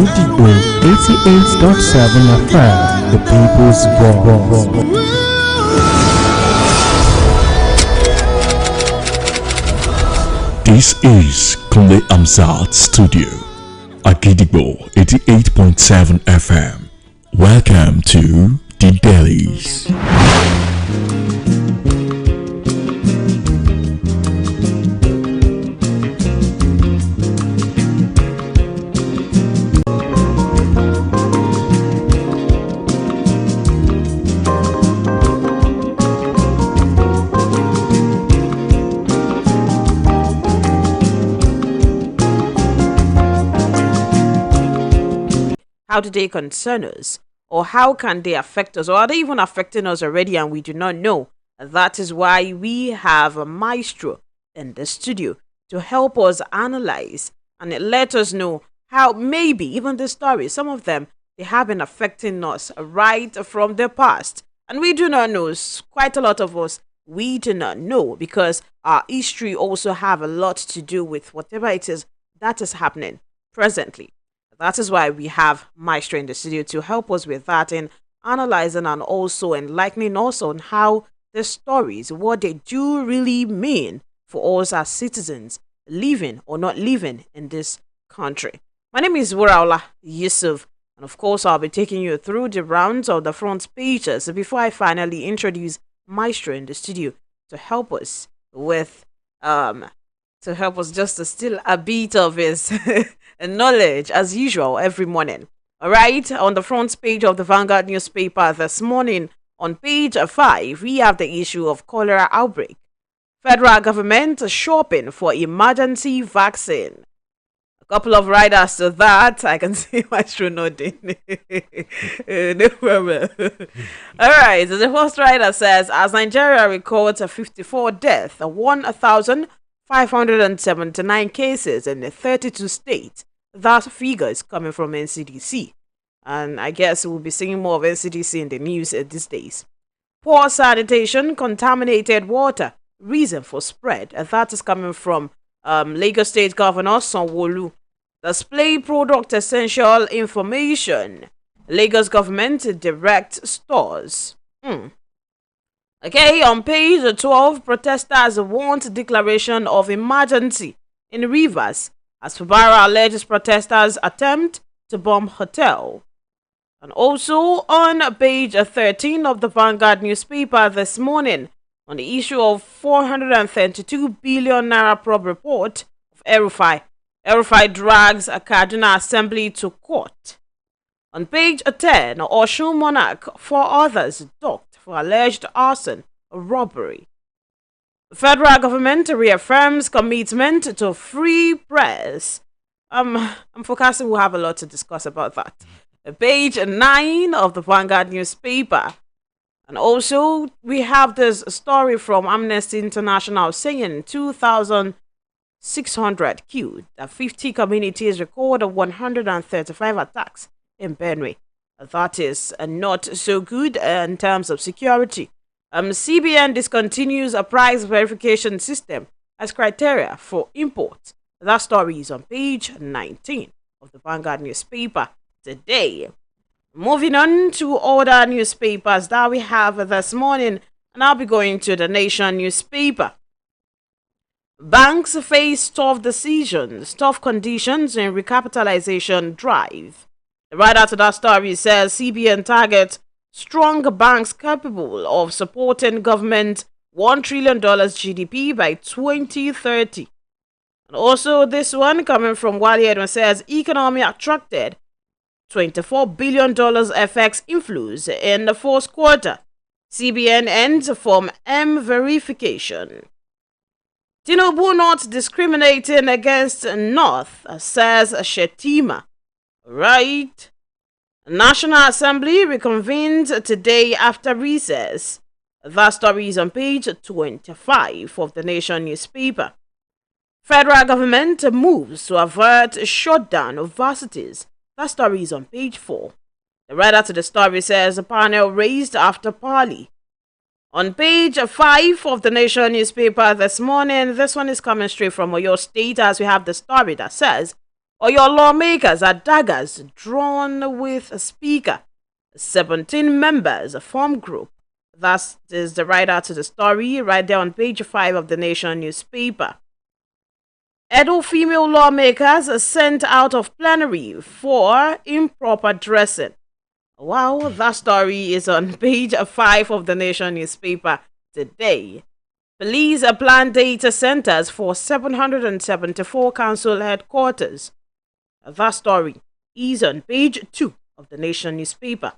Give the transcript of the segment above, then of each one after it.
Agidigbo 88.7 FM, the people's voice. This is Kunle Amzat Studio, Agidigbo 88.7 FM. Welcome to the DAILIES. How do they concern us? Or how can they affect us? Or are they even affecting us already and we do not know? That is why we have a maestro in the studio to help us analyze and let us know how maybe even the stories, some of them, they have been affecting us right from the past. And we do not know. Quite a lot of us, we do not know because our history also have a lot to do with whatever it is that is happening presently. That is why we have Maestro in the studio to help us with that in analyzing and also enlightening us on how the stories, what they do really mean for us as citizens living or not living in this country. My name is Wuraola Yusuff, and of course I'll be taking you through the rounds of the front pages before I finally introduce Maestro in the studio to help us with just to steal a bit of his knowledge as usual every morning. All right, on the front page of the Vanguard newspaper this morning, on page 5, we have the issue of cholera outbreak. Federal government shopping for emergency vaccine. A couple of riders to that. I can see my true nodding. No problem. All right, the first rider says, as Nigeria records a 54 deaths, 1,579 cases in the 32 states. That figure is coming from NCDC. And I guess we'll be seeing more of NCDC in the news these days. Poor sanitation, contaminated water, reason for spread. That is coming from Lagos State Governor Sanwo-Olu. Display product essential information. Lagos government direct stores. Okay, on page 12, protesters want declaration of emergency in Rivers as Fubara alleges protesters attempt to bomb hotel. And also on page 13 of the Vanguard newspaper this morning, on the issue of 432 billion naira probe report of El-Rufai. El-Rufai drags a Kaduna Assembly to court. On page 10, Osun Monarch, 4 others docked for alleged arson or robbery. The federal government reaffirms commitment to free press. I'm forecasting we'll have a lot to discuss about that. Page 9 of the Vanguard newspaper. And also, we have this story from Amnesty International saying 2,600 killed. 50 communities record 135 attacks in Benue. That is not so good in terms of security. CBN discontinues a price verification system as criteria for import. That story is on page 19 of the Vanguard newspaper today. Moving on to other newspapers that we have this morning, and I'll be going to the Nation newspaper. Banks face tough decisions, tough conditions in recapitalization drive. The writer to that story says CBN targets strong banks capable of supporting government $1 trillion GDP by 2030. And also this one coming from Wale Edwin says economy attracted $24 billion FX inflows in the fourth quarter. CBN ends from M verification. Tinubu not discriminating against North, says Shetima. Right. National Assembly reconvened today after recess. That story is on page 25 of the Nation newspaper. Federal government moves to avert shutdown of varsities. That story is on page 4. The writer to the story says a panel raised after parley. On page 5 of the Nation newspaper this morning, this one is coming straight from Oyo State as we have the story that says Or your lawmakers are daggers drawn with a speaker. 17 members form group. That is the writer to the story right there on page 5 of the Nation newspaper. Edo female lawmakers are sent out of plenary for improper dressing. Wow, that story is on page 5 of the Nation newspaper today. Police plan data centers for 774 council headquarters. That story is on page 2 of the Nation newspaper.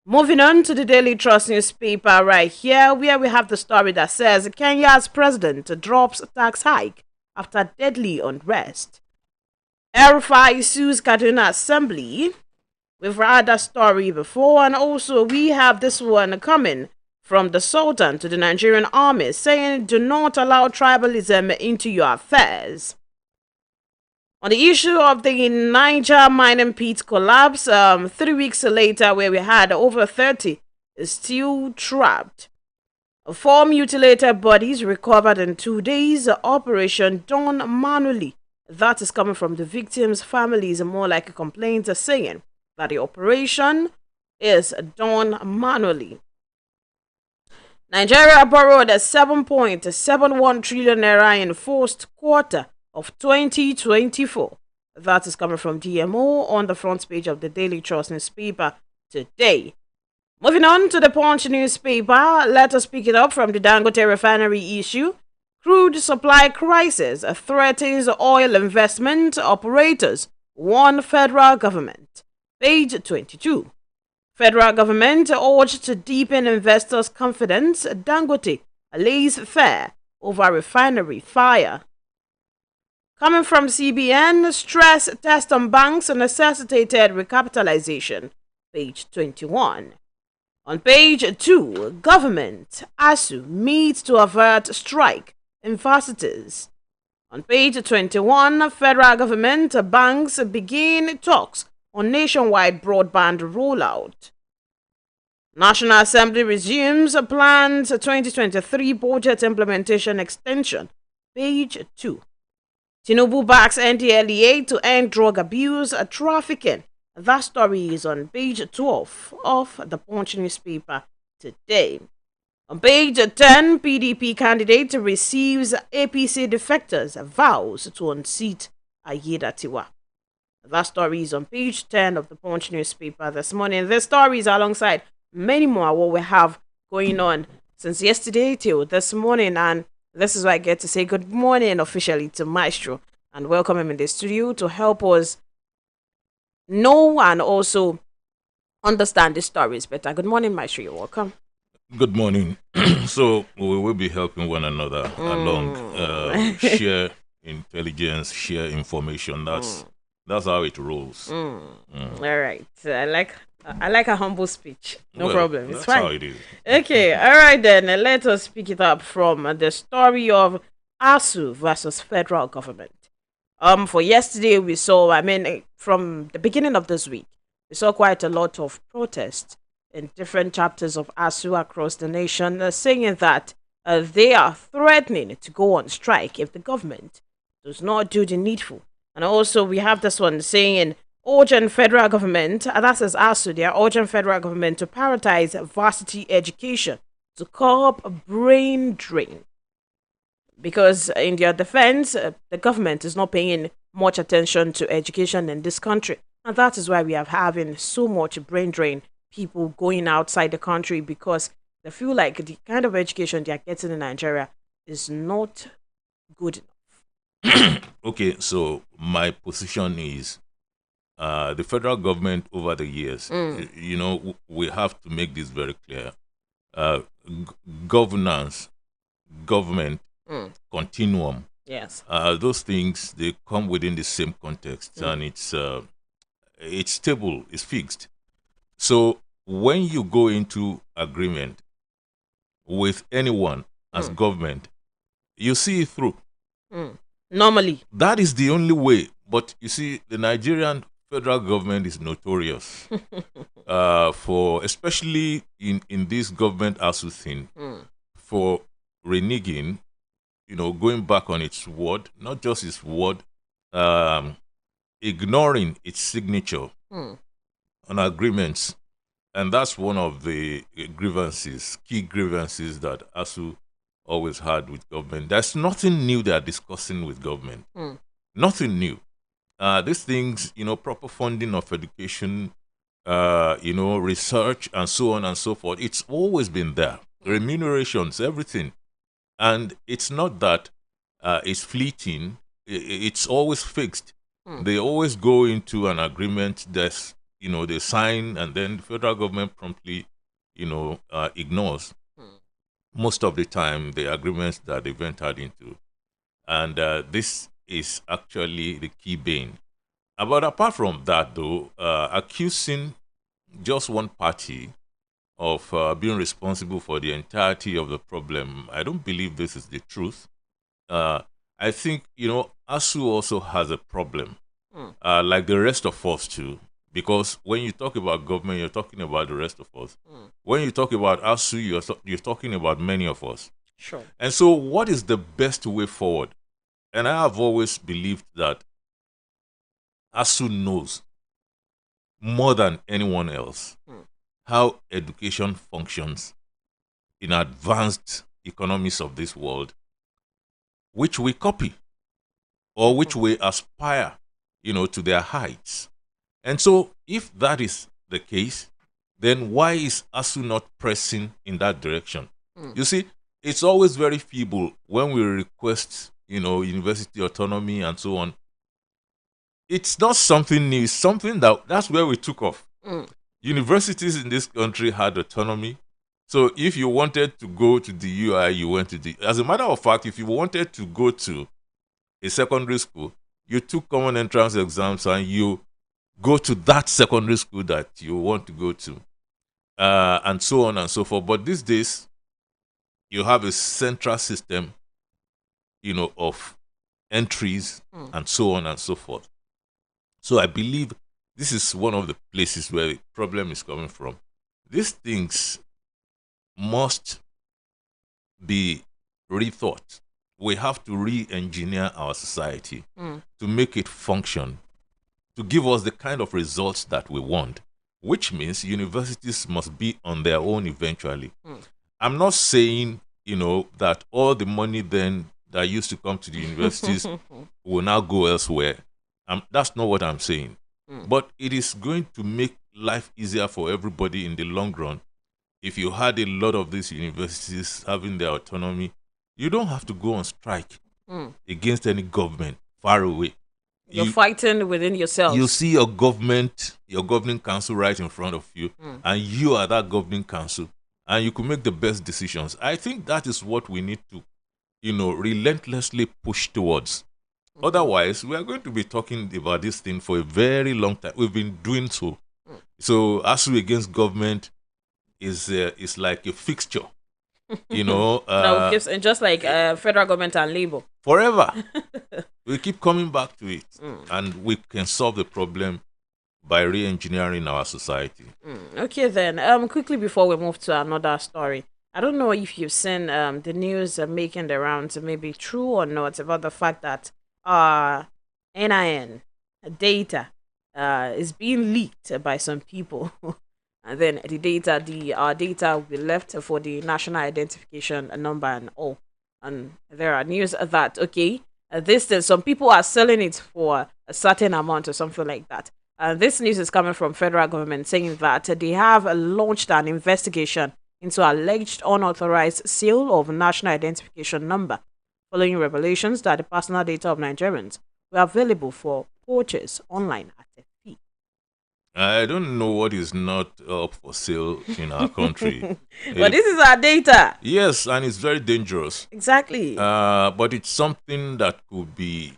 Moving on to the Daily Trust newspaper right here, where we have the story that says Kenya's president drops tax hike after deadly unrest. El-Rufai sues Kaduna Assembly. We've read that story before, and also we have this one coming from the Sultan to the Nigerian army saying, do not allow tribalism into your affairs. On the issue of the Niger mining pit collapse, 3 weeks later, where we had over 30 still trapped. 4 mutilated bodies recovered in 2 days. Operation done manually. That is coming from the victims' families, more like a complaint saying that the operation is done manually. Nigeria borrowed 7.71 trillion naira in first quarter of 2024. That is coming from DMO on the front page of the Daily Trust newspaper today. Moving on to the Punch newspaper, let us pick it up from the Dangote refinery issue. Crude supply crisis threatens oil investment operators, warn federal government. Page 22. Federal government urged to deepen investors' confidence. Dangote lays fair over refinery fire. Coming from CBN, stress test on banks necessitated recapitalization. Page 21. On page 2, government, ASU meets to avert strike, universities. On page 21, federal government, banks begin talks on nationwide broadband rollout. National Assembly resumes planned 2023 budget implementation extension. Page 2. Tinubu backs NDLEA to end drug abuse trafficking. That story is on page 12 of the Punch newspaper today. On page 10, PDP candidate receives APC defectors vows to unseat Ayedatiwa. That story is on page 10 of the Punch newspaper this morning. This story is alongside many more what we have going on since yesterday till this morning, and this is why I get to say good morning officially to Maestro and welcome him in the studio to help us know and also understand the stories better. Good morning, Maestro. You're welcome. Good morning. So we will be helping one another along, share intelligence, share information. That's how it rolls. All right. I like a humble speech. No problem. It's that's fine. How it is. Okay. All right then. Let us pick it up from the story of ASU versus federal government. For yesterday we saw. From the beginning of this week, we saw quite a lot of protests in different chapters of ASU across the nation, saying that they are threatening to go on strike if the government does not do the needful. And also we have this one saying urging federal government, that says ASU, they are urging federal government to prioritize varsity education to curb brain drain. Because in their defense, the government is not paying much attention to education in this country. And that is why we are having so much brain drain, people going outside the country because they feel like the kind of education they are getting in Nigeria is not good enough. Okay, so my position is the federal government over the years, we have to make this very clear. Governance, government, continuum. Yes. Those things, they come within the same context, and it's stable, it's fixed. So when you go into agreement with anyone as government, you see it through. Normally. That is the only way. But you see, the Nigerian federal government is notorious for, especially in this government ASU thing, for reneging, going back on its word, not just its word, ignoring its signature Mm. on agreements. And that's one of the grievances, key grievances that ASU always had with government. There's nothing new they are discussing with government. Mm. Nothing new. These things, proper funding of education, research, and so on and so forth, it's always been there. Remunerations, everything. And it's not that it's fleeting, it's always fixed. They always go into an agreement that's, they sign, and then the federal government promptly, ignores most of the time the agreements that they've entered into. And this is actually the key bane. But apart from that, though, accusing just one party of being responsible for the entirety of the problem, I don't believe this is the truth. I think, ASU also has a problem, like the rest of us too, because when you talk about government, you're talking about the rest of us. When you talk about ASU, you're talking about many of us. Sure. And so what is the best way forward? And I have always believed that ASU knows more than anyone else how education functions in advanced economies of this world, which we copy or which we aspire, to their heights. And so if that is the case, then why is ASU not pressing in that direction? You see, it's always very feeble when we request, university autonomy and so on. It's not something new, it's something that's where we took off. Universities in this country had autonomy. So if you wanted to go to the UI, you went to the... As a matter of fact, if you wanted to go to a secondary school, you took common entrance exams and you go to that secondary school that you want to go to, and so on and so forth. But these days, you have a central system, of entries and so on and so forth. So I believe this is one of the places where the problem is coming from. These things must be rethought. We have to re-engineer our society to make it function, to give us the kind of results that we want, which means universities must be on their own eventually. I'm not saying, that all the money then that used to come to the universities will now go elsewhere. That's not what I'm saying. But it is going to make life easier for everybody in the long run. If you had a lot of these universities having their autonomy, you don't have to go on strike against any government far away. You're fighting within yourself. You see your government, your governing council right in front of you, and you are that governing council, and you can make the best decisions. I think that is what we need to, relentlessly push towards. Otherwise, we are going to be talking about this thing for a very long time. We've been doing so. So, ASU against government is like a fixture, and just like federal government and labor. Forever. We keep coming back to it, and we can solve the problem by re-engineering our society. Okay, then. Quickly before we move to another story, I don't know if you've seen the news making the rounds, maybe true or not, about the fact that NIN data is being leaked by some people. And then our data will be left for the national identification number and all. And there are news that, some people are selling it for a certain amount or something like that. And this news is coming from federal government saying that they have launched an investigation into alleged unauthorized sale of national identification number, following revelations that the personal data of Nigerians were available for purchase online at a fee. I don't know what is not up for sale in our country. But this is our data. Yes, and it's very dangerous. Exactly. But it's something that could be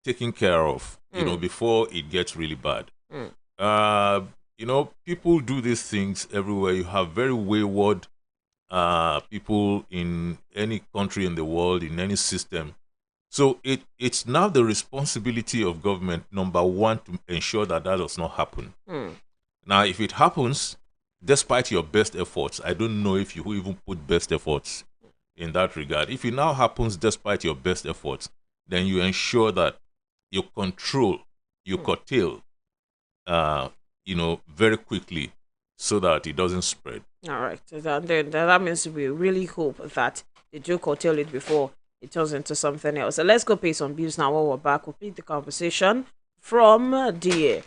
taken care of, before it gets really bad. People do these things everywhere. You have very wayward people in any country in the world, in any system. So it's now the responsibility of government, number one, to ensure that does not happen. Now, if it happens, despite your best efforts, I don't know if you even put best efforts in that regard. If it now happens despite your best efforts, then you ensure that you control, you curtail, very quickly so that it doesn't spread. All right. That means we really hope that they do curtail it before it turns into something else. So let's go pay some bills now. While we're back, we'll pick the conversation from the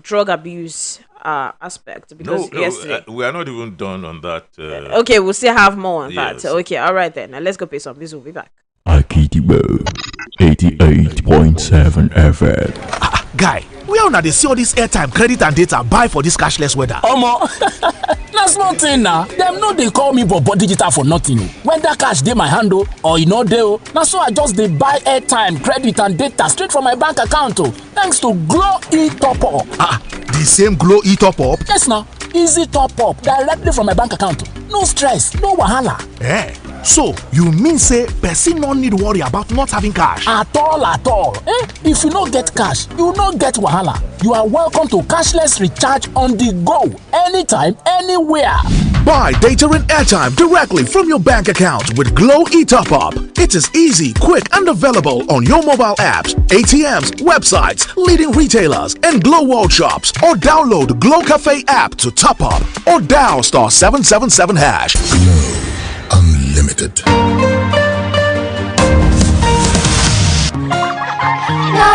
drug abuse aspect, because yesterday we are not even done on that. Okay, we'll still have more on yes. that. Okay, all right then. Now let's go pay some bills. We'll be back. Akidibo 88.7 FM. Guy, where una dey see all this airtime, credit and data buy for this cashless weather? Omo, na small thing na. Dem no dey call me bobo digital for nothing. When that cash dey my hand or e no dey na so I just dey buy airtime, credit and data straight from my bank account thanks to Glow e-top up. The same Glow e-top up? Yes na, easy top up directly from my bank account. No stress, no wahala. So you mean say person no need worry about not having cash? At all. If you no get cash, you no get wahala. You are welcome to cashless recharge on the go, anytime, anywhere. Buy data and airtime directly from your bank account with Glow e-top up. It is easy, quick and available on your mobile apps, ATMs, websites, leading retailers and Glow World shops, or download Glow Cafe app to top up or dial *777#. Glow Unlimited. No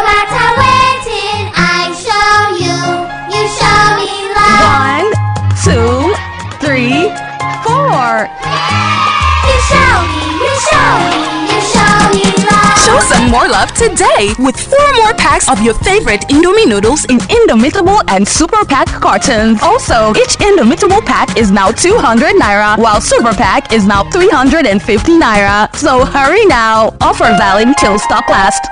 matter waiting, I show you, you show me love. 1, 2, 3, 4. You show me love. Show some more love today with 4 more packs of your favorite Indomie noodles in Indomitable and Super Pack cartons. Also, each Indomitable pack is now 200 naira, while Super Pack is now 350 naira. So hurry now. Offer valid till stock last.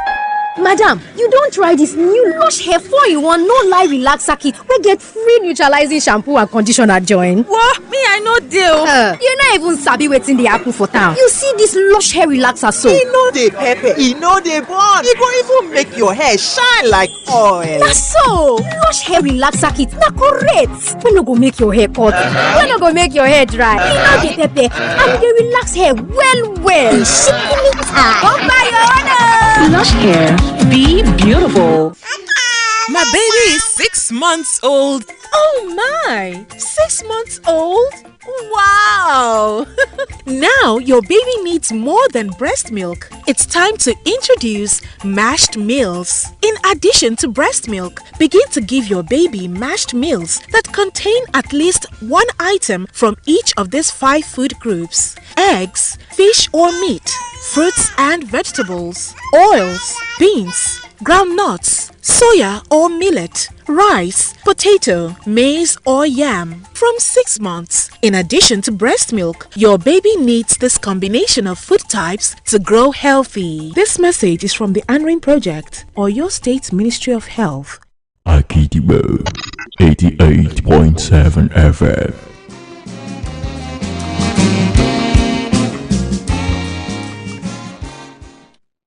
Madam, you don't try this new Lush Hair 4-in-1 no lie relaxer kit. We get free neutralizing shampoo and conditioner join. What? Me, I no deal. You not even sabi wetin dey happen for town. You see this Lush Hair relaxer so? E no dey pepper, e no dey burn. E go even make your hair shine like oil. Na so, Lush Hair relaxer kit na correct. We no go make your hair cut. We no go make your hair dry. E no dey pepper and e dey relax hair well. Simply time. Come buy your own. Lush Hair. Be beautiful. My baby is 6 months old. Oh my! 6 months old? Wow! Now your baby needs more than breast milk. It's time to introduce mashed meals. In addition to breast milk, begin to give your baby mashed meals that contain at least 1 item from each of these 5 food groups: eggs, fish or meat, fruits and vegetables, oils, beans, groundnuts, soya or millet, rice, potato, maize or yam from 6 months. In addition to breast milk, your baby needs this combination of food types to grow healthy. This message is from the Anring Project or your State Ministry of Health. Akidibo 88.7 FM.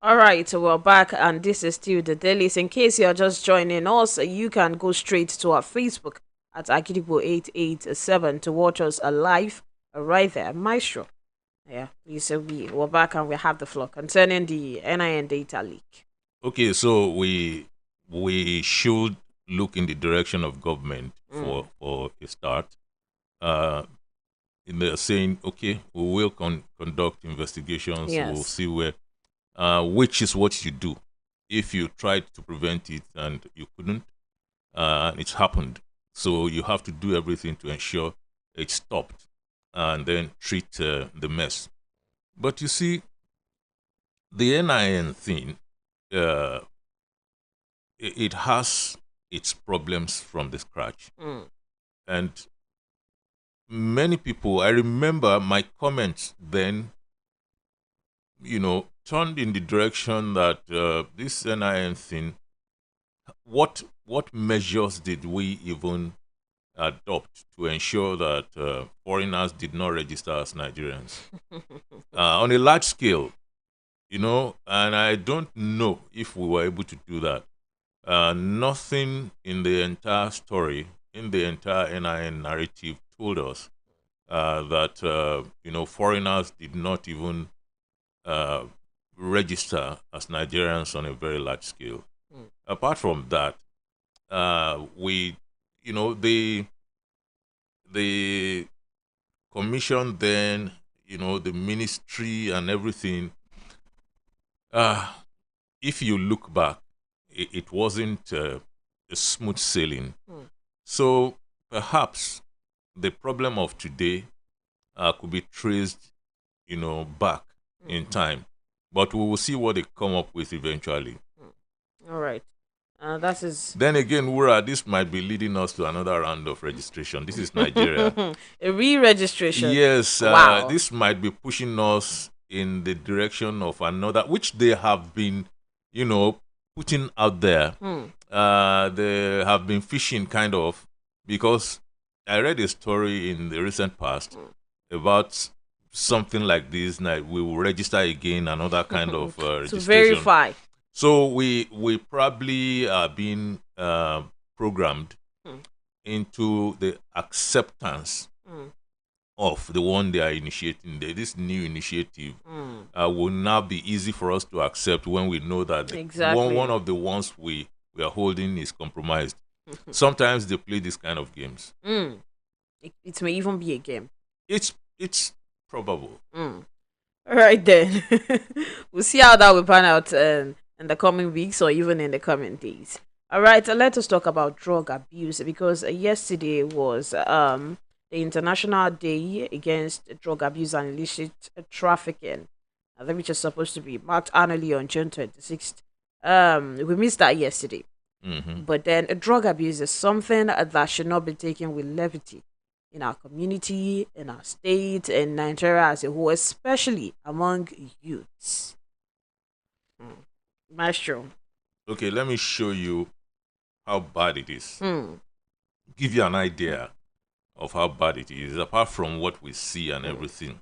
All right, so we're back, and this is still the dailies. In case you're just joining us, you can go straight to our Facebook at Akidibo887 to watch us live right there. Maestro. Yeah, please, we're back and we have the floor concerning the NIN data leak. Okay, so we should look in the direction of government for a start. In the saying, okay, we will conduct investigations. Yes. We'll see where. Which is what you do if you tried to prevent it and you couldn't, and it's happened. So you have to do everything to ensure it stopped and then treat the mess. But you see, the NIN thing, it has its problems from the scratch. And many people, I remember my comments then, turned in the direction that this NIN thing, what measures did we even adopt to ensure that foreigners did not register as Nigerians on a large scale, and I don't know if we were able to do that. Nothing in the entire story, in the entire NIN narrative told us that, foreigners did not even register as Nigerians on a very large scale. Apart from that, we, the commission then, the ministry and everything. If you look back, it wasn't a smooth sailing. So perhaps the problem of today could be traced, back in time. But we will see what they come up with eventually. All right. That is. Then again, Wura, this might be leading us to another round of registration. This is Nigeria. A re-registration. Yes. Wow. This might be pushing us in the direction of another, which they have been, putting out there. They have been fishing kind of, because I read a story in the recent past about something like this. Now we will register again, another kind of registration. To verify. So we probably are being programmed into the acceptance of the one they are initiating. This new initiative will now be easy for us to accept when we know that one of the ones we are holding is compromised. Sometimes they play this kind of games. It may even be a game. It's probable. All right then. We'll see how that will pan out in the coming weeks or even in the coming days. All right, let us talk about drug abuse, because yesterday was the International Day Against Drug Abuse and Illicit Trafficking, which is supposed to be marked annually on June 26th. We missed that yesterday. But then drug abuse is something that should not be taken with levity in our community, in our state, in Nigeria as a whole, especially among youths. Maestro. Okay, let me show you how bad it is. Give you an idea of how bad it is, apart from what we see and everything.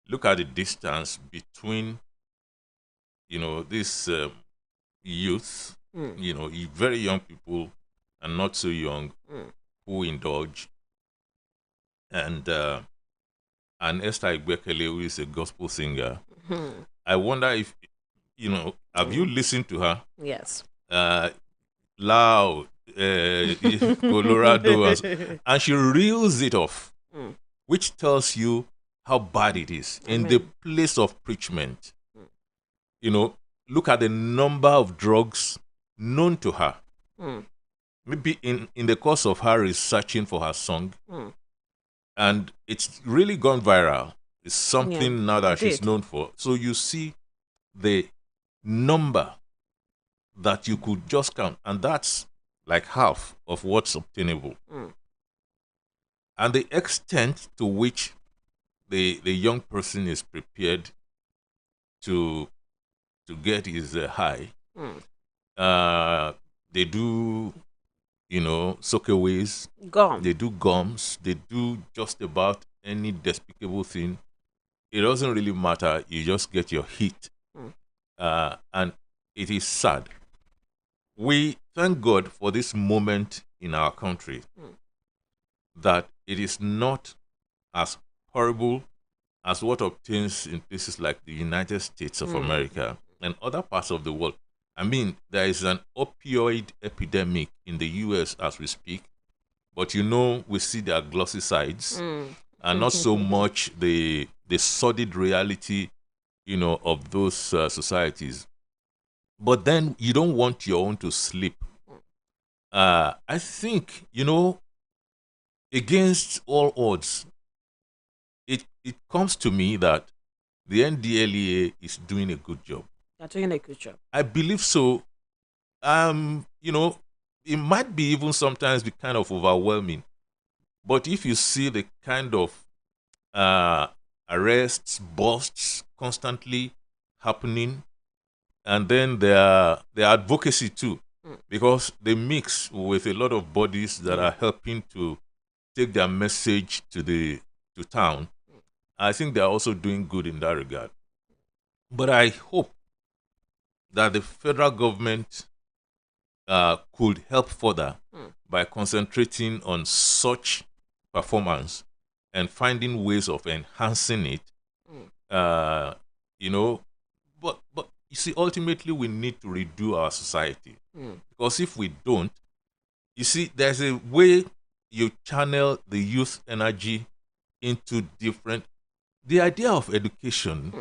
Look at the distance between, this youth, very young people and not so young who indulge, and Esther Igbekele, who is a gospel singer. I wonder if, have you listened to her? Yes. Loud, Colorado, and she reels it off, which tells you how bad it is. In the place of preachment, look at the number of drugs known to her. Maybe in the course of her researching for her song, and it's really gone viral. It's something now that she's known for. So you see the number that you could just count, and that's like half of what's obtainable. And the extent to which the young person is prepared to get is high. They do, soakaways, they do gums, they do just about any despicable thing. It doesn't really matter. You just get your hit. And it is sad. We thank God for this moment in our country, that it is not as horrible as what obtains in places like the United States of America and other parts of the world. I mean, there is an opioid epidemic in the US as we speak, but we see their glossy sides and not so much the sordid reality, of those societies. But then you don't want your own to sleep. I think, against all odds, it comes to me that the NDLEA is doing a good job. They're doing a good job. I believe so. It might be even sometimes be kind of overwhelming. But if you see the kind of arrests, busts constantly happening, and then their advocacy too, because they mix with a lot of bodies that are helping to take their message to town. I think they are also doing good in that regard. But I hope that the federal government could help further by concentrating on such performance and finding ways of enhancing it. But you see, ultimately we need to redo our society, because if we don't, You see, there's a way you channel the youth energy into different. The idea of education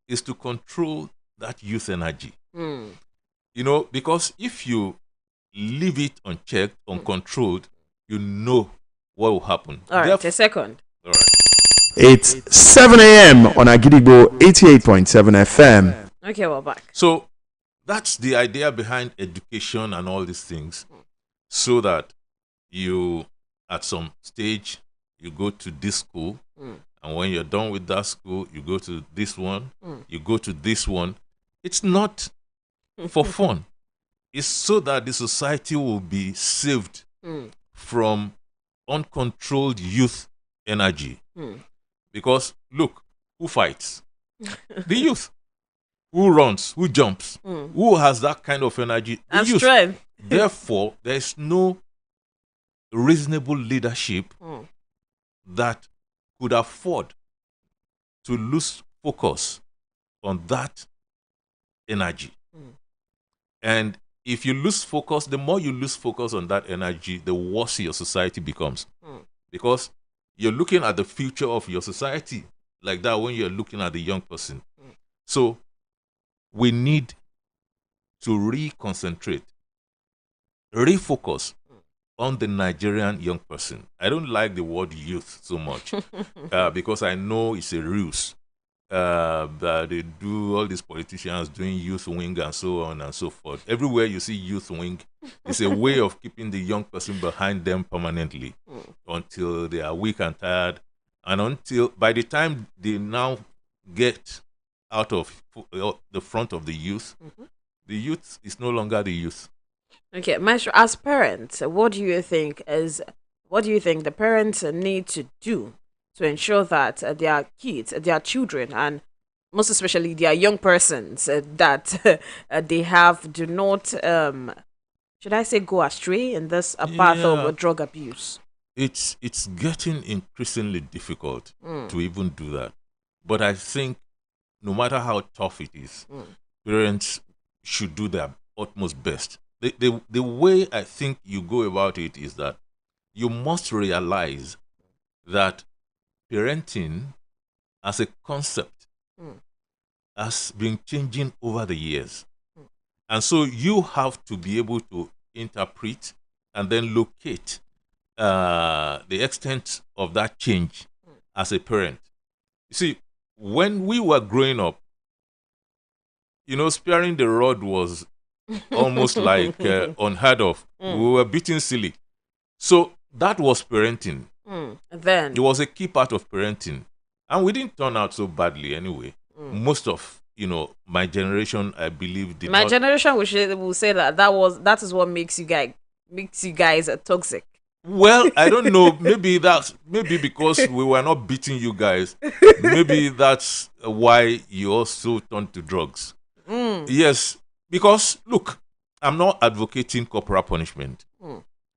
is to control that youth energy. You know, because if you leave it unchecked, uncontrolled, you know what will happen. All right, a second. All right. It's 7 a.m. on Agidigbo 88.7 FM. Okay, we're back. So that's the idea behind education and all these things, so that you, at some stage, you go to this school, and when you're done with that school, you go to this one, you go to this one. It's not for fun. It's so that the society will be saved from uncontrolled youth energy. Because, look, who fights? The youth. Who runs? Who jumps? Who has that kind of energy? The And youth. strength. Therefore, there is no reasonable leadership that could afford to lose focus on that energy. And if you lose focus, the more you lose focus on that energy, the worse your society becomes. Because you're looking at the future of your society like that when you're looking at the young person. So we need to reconcentrate, refocus on the Nigerian young person. I don't like the word youth so much because I know it's a ruse. That they do, all these politicians doing youth wing and so on and so forth. Everywhere you see youth wing, it's a way of keeping the young person behind them permanently until they are weak and tired, and until by the time they now get out of the front of the youth is no longer the youth. Okay, Maestro, as parents, what do you think the parents need to do to ensure that their kids, their children, and most especially their young persons that they have do not, should I say, go astray in this path of drug abuse? It's getting increasingly difficult to even do that. But I think no matter how tough it is, parents should do their utmost best. The way I think you go about it is that you must realize that parenting as a concept has been changing over the years. And so you have to be able to interpret and then locate the extent of that change as a parent. You see, when we were growing up, sparing the rod was almost like unheard of. We were beaten silly. So that was parenting. Then it was a key part of parenting, and we didn't turn out so badly anyway. Most of my generation, I believe, did my not. generation will say that is what makes you guys toxic. Well, I don't know. Maybe because we were not beating you guys. Maybe that's why you also turned to drugs. Yes, because look, I'm not advocating corporal punishment.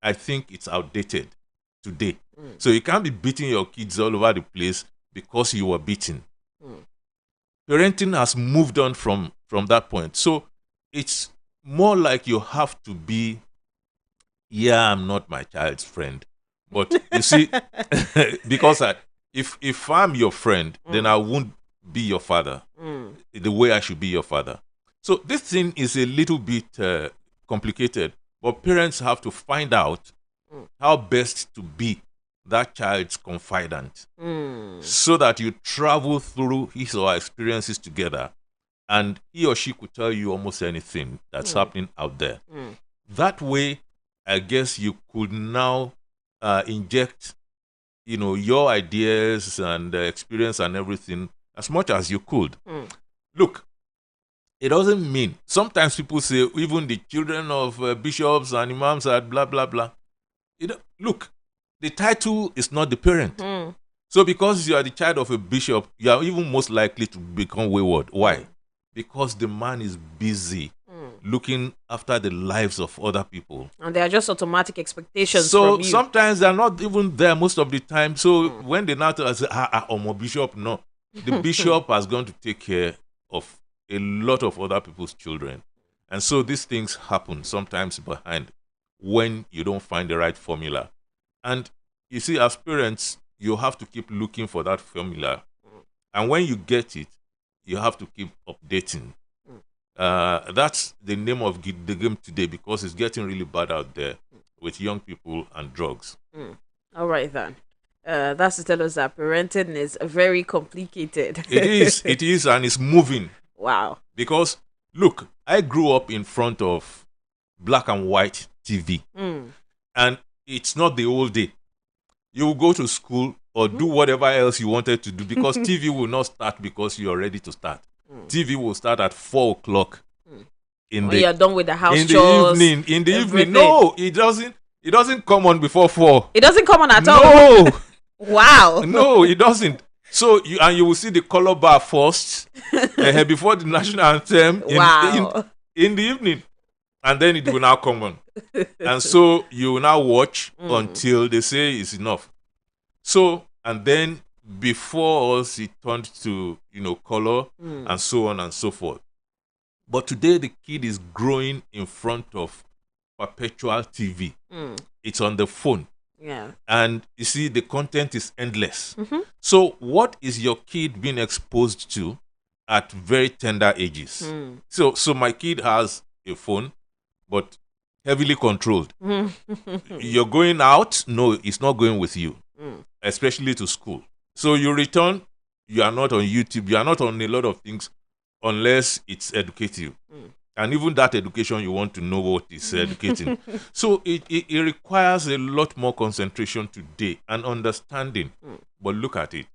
I think it's outdated today. So you can't be beating your kids all over the place because you were beaten. Parenting has moved on from that point. So it's more like you have to be, I'm not my child's friend. But you see, because if I'm your friend, then I won't be your father the way I should be your father. So this thing is a little bit complicated, but parents have to find out how best to be that child's confidant so that you travel through his or her experiences together and he or she could tell you almost anything that's happening out there. That way, I guess you could now inject, your ideas and experience and everything as much as you could. Look, it doesn't mean, sometimes people say even the children of bishops and imams are blah, blah, blah. Look, the title is not the parent. So because you are the child of a bishop, you are even most likely to become wayward. Why? Because the man is busy looking after the lives of other people. And they are just automatic expectations so from you. Sometimes they're not even there most of the time. So when they now tell us, my bishop, no. The bishop has gone to take care of a lot of other people's children. And so these things happen sometimes behind when you don't find the right formula. And you see, as parents, you have to keep looking for that formula. And when you get it, you have to keep updating. That's the name of the game today, because it's getting really bad out there with young people and drugs. All right, then. That's to tell us that parenting is very complicated. It is, and it's moving. Wow. Because, look, I grew up in front of black and white TV. And it's not the old day. You will go to school or do whatever else you wanted to do, because TV will not start because you're ready to start. TV will start at 4 o'clock when you're done with the house in chores. the evening. No, it doesn't come on before 4. It doesn't come on at all. No. Wow. No, it doesn't. So you will see the color bar first before the national anthem in the evening, and then it will now come on. And so you will now watch until they say it's enough. So, and then before us, it turned to, color and so on and so forth. But today, the kid is growing in front of perpetual TV. It's on the phone. Yeah. And you see, the content is endless. So what is your kid being exposed to at very tender ages? So my kid has a phone, but heavily controlled. You're going out? No, it's not going with you, especially to school. So you return, you are not on YouTube, you are not on a lot of things unless it's educative. And even that education, you want to know what is educating. So it requires a lot more concentration today and understanding. But look at it.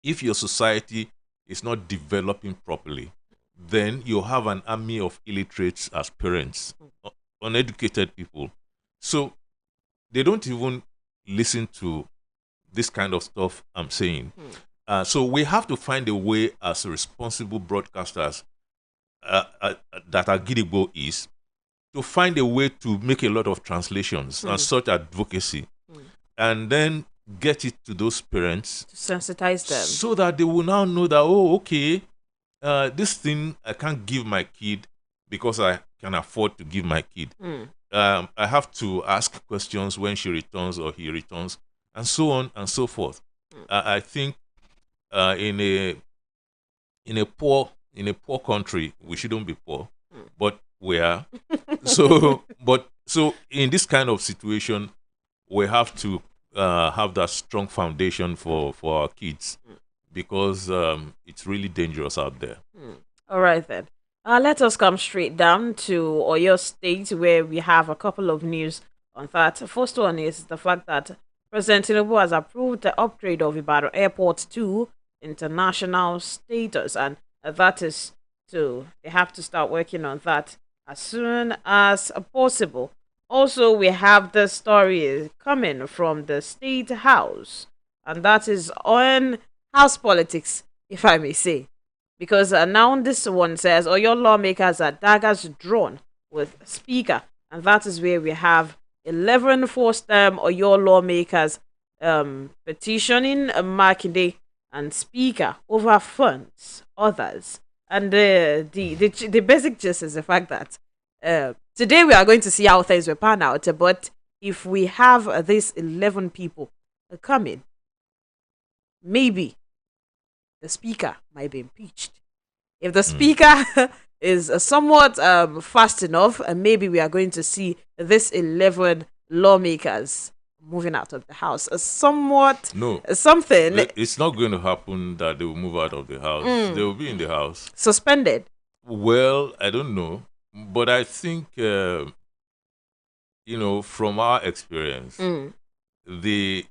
If your society is not developing properly, then you have an army of illiterates as parents, uneducated people. So they don't even listen to this kind of stuff I'm saying. So we have to find a way as responsible broadcasters that Agidigbo is, to find a way to make a lot of translations and such advocacy, and then get it to those parents, to sensitize them, so that they will now know that, oh, okay, this thing I can't give my kid because I can afford to give my kid. I have to ask questions when she returns or he returns, and so on and so forth. I think in a poor country, we shouldn't be poor, but we are. So in this kind of situation, we have to have that strong foundation for our kids, because it's really dangerous out there. All right, then. Let us come straight down to Oyo State, where we have a couple of news on that. First one is the fact that President Tinubu has approved the upgrade of Ibadan Airport to international status, and that is they have to start working on that as soon as possible. Also, we have the story coming from the State House, and that is on house politics, if I may say. Because now this one says, Oyo lawmakers are daggers drawn with Speaker, and that is where we have 11 first-term Oyo lawmakers petitioning Makinde and Speaker over funds, others. And the basic gist is the fact that today we are going to see how things will pan out, but if we have these 11 people coming, maybe the Speaker might be impeached. If the Speaker is somewhat fast enough, maybe we are going to see this 11 lawmakers moving out of the house. Something. It's not going to happen that they will move out of the house. They will be in the house. Suspended? Well, I don't know. But I think, from our experience, the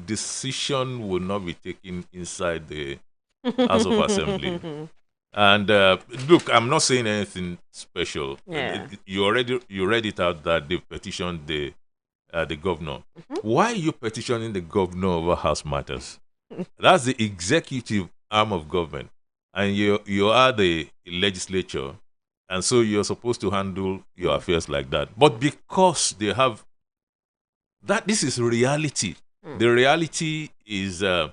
decision will not be taken inside the House of Assembly. And look, I'm not saying anything special. Yeah. You read it out that they petitioned the governor. Why are you petitioning the governor over house matters? That's the executive arm of government, and you are the legislature, and so you're supposed to handle your affairs like that. But because they have that, this is reality. The reality is, and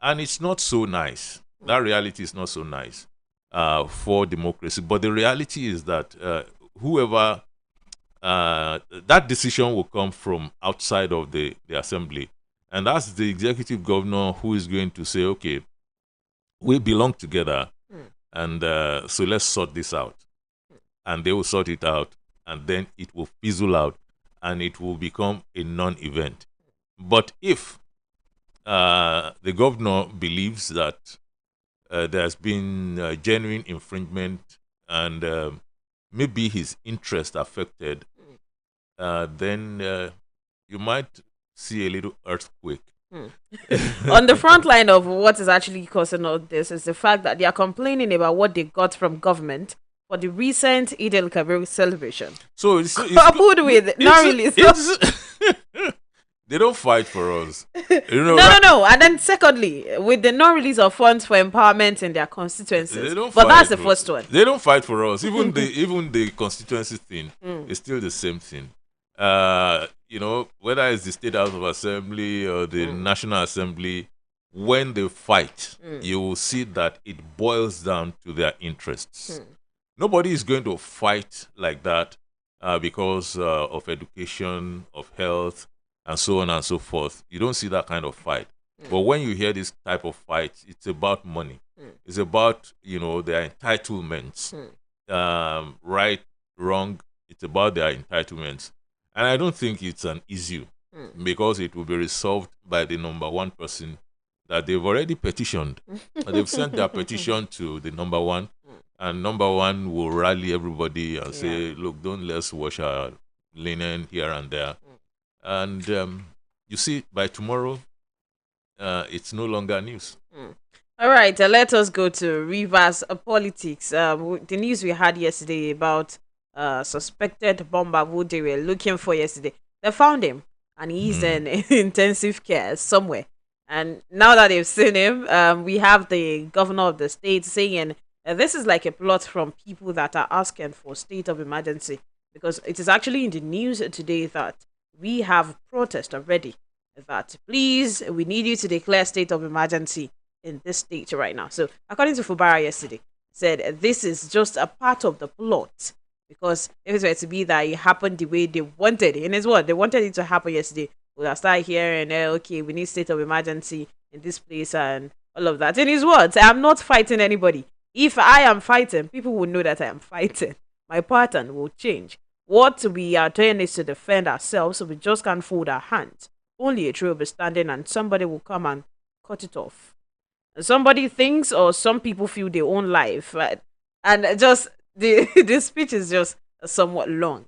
it's not so nice. That reality is not so nice for democracy. But the reality is that whoever that decision will come from outside of the assembly. And that's the executive governor who is going to say, okay, we belong together, and so let's sort this out. And they will sort it out, and then it will fizzle out, and it will become a non-event. But if the governor believes that there's been genuine infringement and maybe his interest affected, then you might see a little earthquake. On the front line of what is actually causing all this is the fact that they are complaining about what they got from government for the recent Eid al-Kabir celebration. So it's coupled with not really. They don't fight for us. No. And then secondly, with the non-release of funds for empowerment in their constituencies. But that's the first one. They don't fight for us. Even the constituency thing is still the same thing. Whether it's the State House of Assembly or the National Assembly, when they fight, you will see that it boils down to their interests. Nobody is going to fight like that because of education, of health, and so on and so forth. You don't see that kind of fight. But when you hear this type of fight, it's about money. It's about, their entitlements. Right, wrong, it's about their entitlements. And I don't think it's an issue because it will be resolved by the number one person that they've already petitioned. They've sent their petition to the number one, and number one will rally everybody and say, look, don't let's wash our linen here and there. And you see, by tomorrow, it's no longer news. All right, let us go to Rivers politics. The news we had yesterday about suspected bomber who they were looking for yesterday. They found him, and he's in intensive care somewhere. And now that they've seen him, we have the governor of the state saying this is like a plot from people that are asking for state of emergency, because it is actually in the news today that we have protest already that please, we need you to declare state of emergency in this state right now. So according to Fubara yesterday, said this is just a part of the plot, because if it were to be that it happened the way they wanted it, and it's what they wanted it to happen yesterday, we'll have started hearing, okay, we need state of emergency in this place and all of that. In his words, I'm not fighting anybody. If I am fighting, people will know that I am fighting. My pattern will change. What we are doing is to defend ourselves, so we just can't fold our hands. Only a tree will be standing and somebody will come and cut it off. And somebody thinks, or some people feel their own life, right? And just the speech is just somewhat long.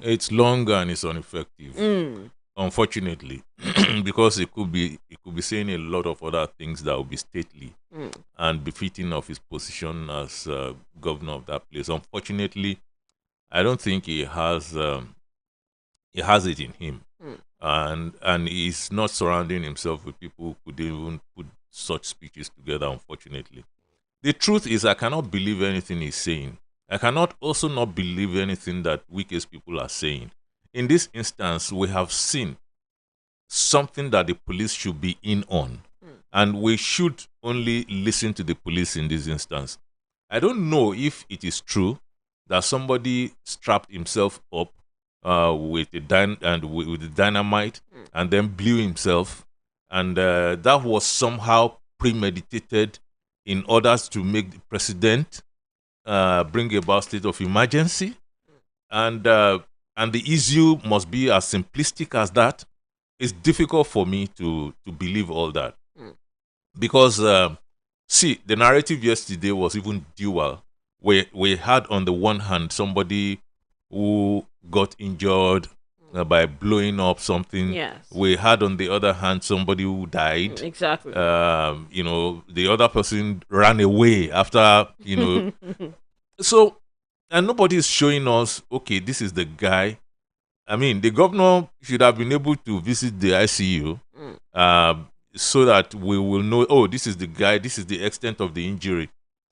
It's long and it's ineffective, unfortunately, because it could be saying a lot of other things that would be stately and befitting of his position as governor of that place. Unfortunately, I don't think he has it in him, and he's not surrounding himself with people who could even put such speeches together. Unfortunately, the truth is, I cannot believe anything he's saying. I cannot also not believe anything that weakest people are saying. In this instance, we have seen something that the police should be in on, and we should only listen to the police in this instance. I don't know if it is true that somebody strapped himself up with the dynamite and then blew himself, and that was somehow premeditated in order to make the president bring about state of emergency, and the issue must be as simplistic as that. It's difficult for me to believe all that, because see, the narrative yesterday was even dual. We had on the one hand somebody who got injured by blowing up something. Yes. We had on the other hand somebody who died. Exactly. The other person ran away after, So, and nobody is showing us, okay, this is the guy. I mean, the governor should have been able to visit the ICU so that we will know, oh, this is the guy, this is the extent of the injury.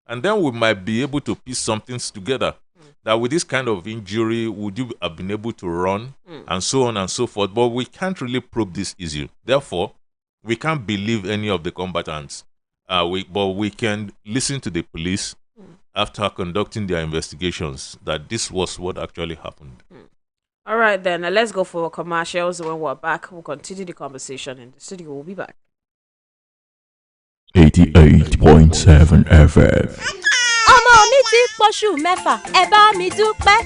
And then we might be able to piece some things together. That with this kind of injury, would you have been able to run, and so on and so forth. But we can't really probe this issue. Therefore, we can't believe any of the combatants. But we can listen to the police after conducting their investigations that this was what actually happened. All right, then. Let's go for commercials. When we're back, we'll continue the conversation in the studio. We'll be back. 88.7 FM. ọmọ mi ti pọ̀ṣù mẹ́fà ẹ bá mi dúpẹ́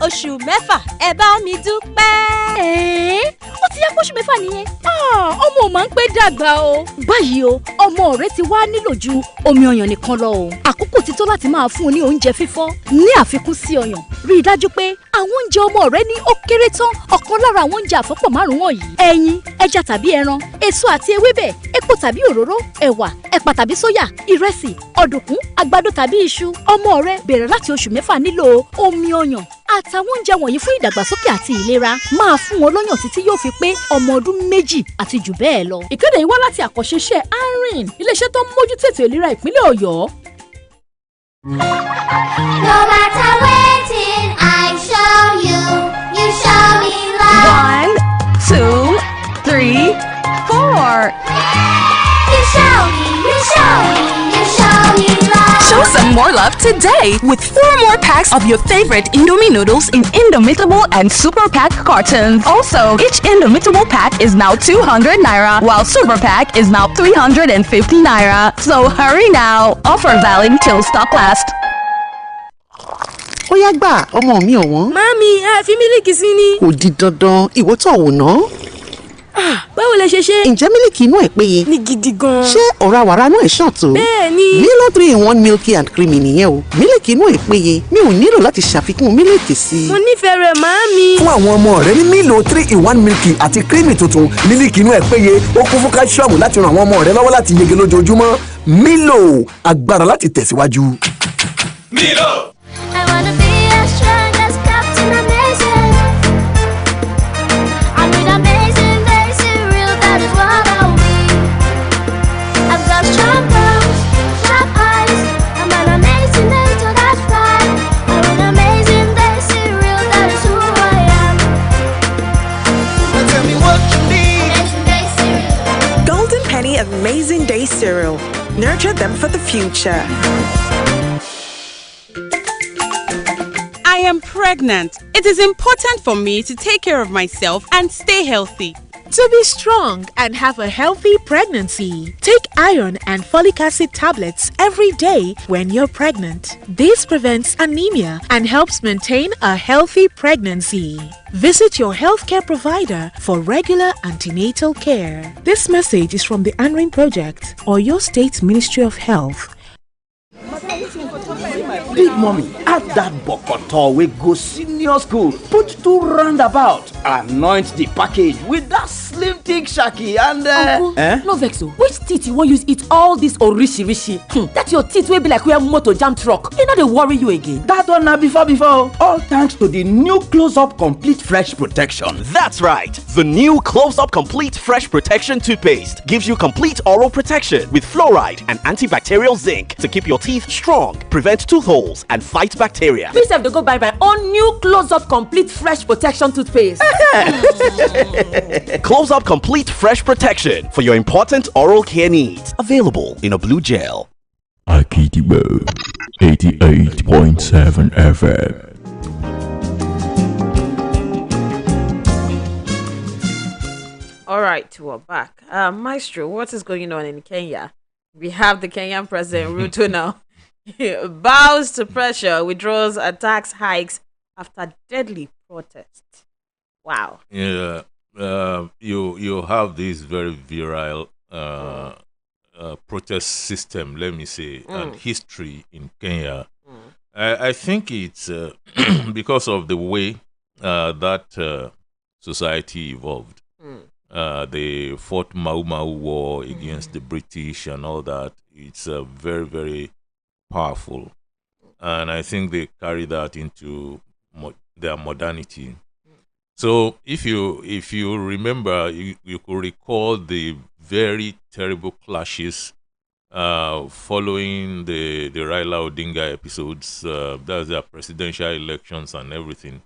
oṣù mẹ́fà ẹ bá mi dúpẹ́. ó ti yá pọ̀ṣù mẹ́fà nìyẹn. ọmọ ò máa ń pẹ́ dàgbà o. báyìí o ọmọ rẹ ti wá nílò ju omi ọyàn nìkan lọ o. àkókò ti tó láti máa fún un ní oúnjẹ fífọ́ ní àfikún sí ọyàn. rí i dájú pé àwọn oúnjẹ ọmọ rẹ ní ó kéré tán ọ̀kan lára àwọn oúnjẹ àfọ́pọ̀ márùn-ún wọ̀nyí: ẹyin, ẹja tàbí ẹran, èso àti ewébẹ̀, epo tàbí òróró, ẹ̀wà, ẹ̀pà tàbí sóyà, ìrẹsì, ọ̀dùnkún, àgbàdo tàbí iṣu. ọmọ rẹ bẹ̀rẹ̀ láti oṣù mẹ́fà nílò omi ọyàn àtàwọn oúnjẹ wọ̀nyí fún ìdàgbàsókè àti ìlera. máa fún wọn lọ́yàn títí yóò fi pé ọmọ ọdún 2 àti jù bẹ́ẹ̀ lọ. ìkéde yìí wá láti àkànṣe ANRIN, iléeṣẹ́ tó ń mójútó ètò ìlera ìpínlẹ̀ Ọ̀yọ́. No matter waiting, I show you, you show me love. 1, 2, 3, 4. You show me, you show me, you show me love. Show some more love today with 4 more packs of your favorite Indomie noodles in Indomitable and Super Pack cartons. Also, each Indomitable pack is now 200 naira, while Super Pack is now 350 naira. So hurry now. Offer valid till stock last. Ó yá gbà, ọmọ mi ọ̀wọ́n. Màámi, ẹ fi mílìkì sí ni. Kò di dandan, ìwọ tó wò ná. Báwo lẹ ṣe ṣe? Ǹjẹ́ mílìkì inú ẹ̀ péye? Ní gidi gan. Ṣé ọ̀rá wàrà náà ẹ̀ ṣàn tó? Bẹ́ẹ̀ni. Milo 3-in-1 milky and creamy nìyẹn o. Mílìkì inú ẹ̀ péye, mi ò nílò láti ṣàfikún mílìkì sí i. Mo nífẹ̀ẹ́ rẹ̀ màámi. Fún àwọn ọmọ rẹ ní Milo 3-in-1 milky àti creamy tuntun, mílìkì inú ẹ̀ péye, ó kún fún káṣíọ̀mù láti ran àwọn ọmọ rẹ lọ́wọ́ láti yege lójoojúmọ́. Milo, agbára láti tẹ̀síwájú. I wanna be as strong as Captain Amazing. I'm an amazing, very surreal, that is what I'll be. I've got strong bones, sharp eyes. I'm an amazing angel, that's right. I'm an amazing, very surreal, that is who I am. Now tell me what you need. Amazing, very surreal. Golden Penny Amazing Day Cereal. Nurture them for the future. I am pregnant. It is important for me to take care of myself and stay healthy. To be strong and have a healthy pregnancy, take iron and folic acid tablets every day when you're pregnant. This prevents anemia and helps maintain a healthy pregnancy. Visit your healthcare provider for regular antenatal care. This message is from the ANRIN Project or your State Ministry of Health. Big mommy, add that bokoto wey go senior school, put 2 roundabout, anoint the package with that slim thick shaki and Uncle, no vex o. Which teeth you wan use eat all this orishi? That your teeth wey be like where motor jam truck, e no dey worry you again. That one na before. All thanks to the new Close-Up Complete Fresh Protection. That's right. The new Close-Up Complete Fresh Protection toothpaste gives you complete oral protection with fluoride and antibacterial zinc to keep your teeth strong, prevent tooth holes, and fight bacteria. Please have to go buy my own new Close-Up Complete Fresh Protection toothpaste. Close-Up Complete Fresh Protection for your important oral care needs. Available in a blue gel. Akidibo 88.7 FM. All right, we're back. Maestro, what is going on in Kenya? We have the Kenyan president, Ruto, now. Bows to pressure, withdraws attacks, hikes after deadly protest. Wow. Yeah, you have this very virile protest system, let me say, and history in Kenya. I think it's because of the way that society evolved. They fought Mau Mau War against the British and all that. It's very, very powerful. And I think they carry that into their modernity. So if you remember, you could recall the very terrible clashes following the Raila Odinga episodes. That's their presidential elections and everything.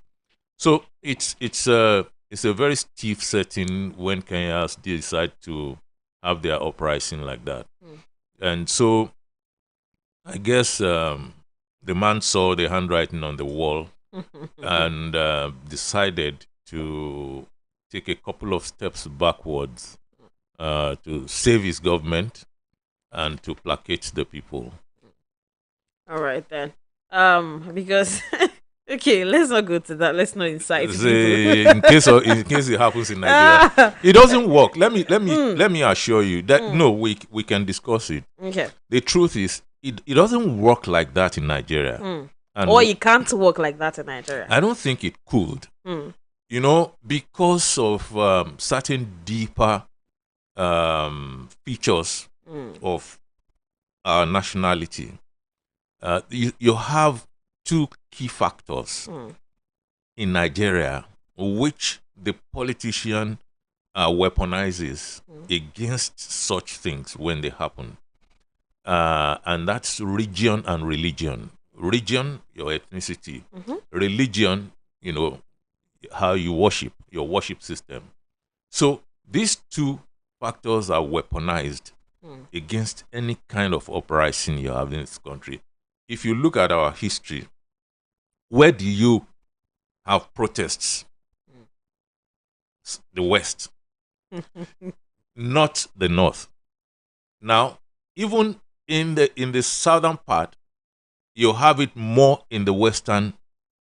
So it's a very stiff setting when Kenyans decide to have their uprising like that. And so I guess the man saw the handwriting on the wall and decided to take a couple of steps backwards to save his government and to placate the people. All right then. Because okay, let's not go to that. Let's not incite people. in case it happens in Nigeria, it doesn't work. Let me assure you that no, we can discuss it. Okay. The truth is, it doesn't work like that in Nigeria. And or it can't work like that in Nigeria. I don't think it could. You know, because of certain deeper features of our nationality. You have two key factors in Nigeria which the politician weaponizes against such things when they happen. And that's region and religion. Region, your ethnicity. Religion, you know, how you worship, your worship system. So these two factors are weaponized against any kind of uprising you have in this country. If you look at our history, where do you have protests? The West, not the North. Now, even in the southern part, you have it more in the western,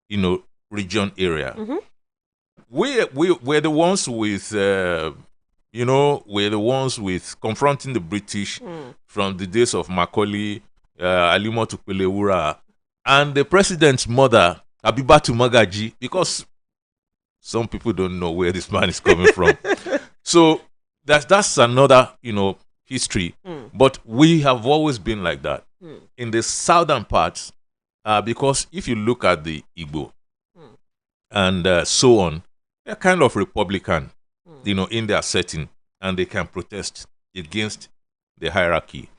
you know, region area. We're the ones with, you know, we're the ones with confronting the British from the days of Macaulay, Alimo Tukpelewura, and the president's mother, Abibatu Magaji, because some people don't know where this man is coming from. So that's another, you know, history. But we have always been like that. In the southern parts, because if you look at the Igbo and so on, they're kind of Republican, you know, in their setting, and they can protest against the hierarchy.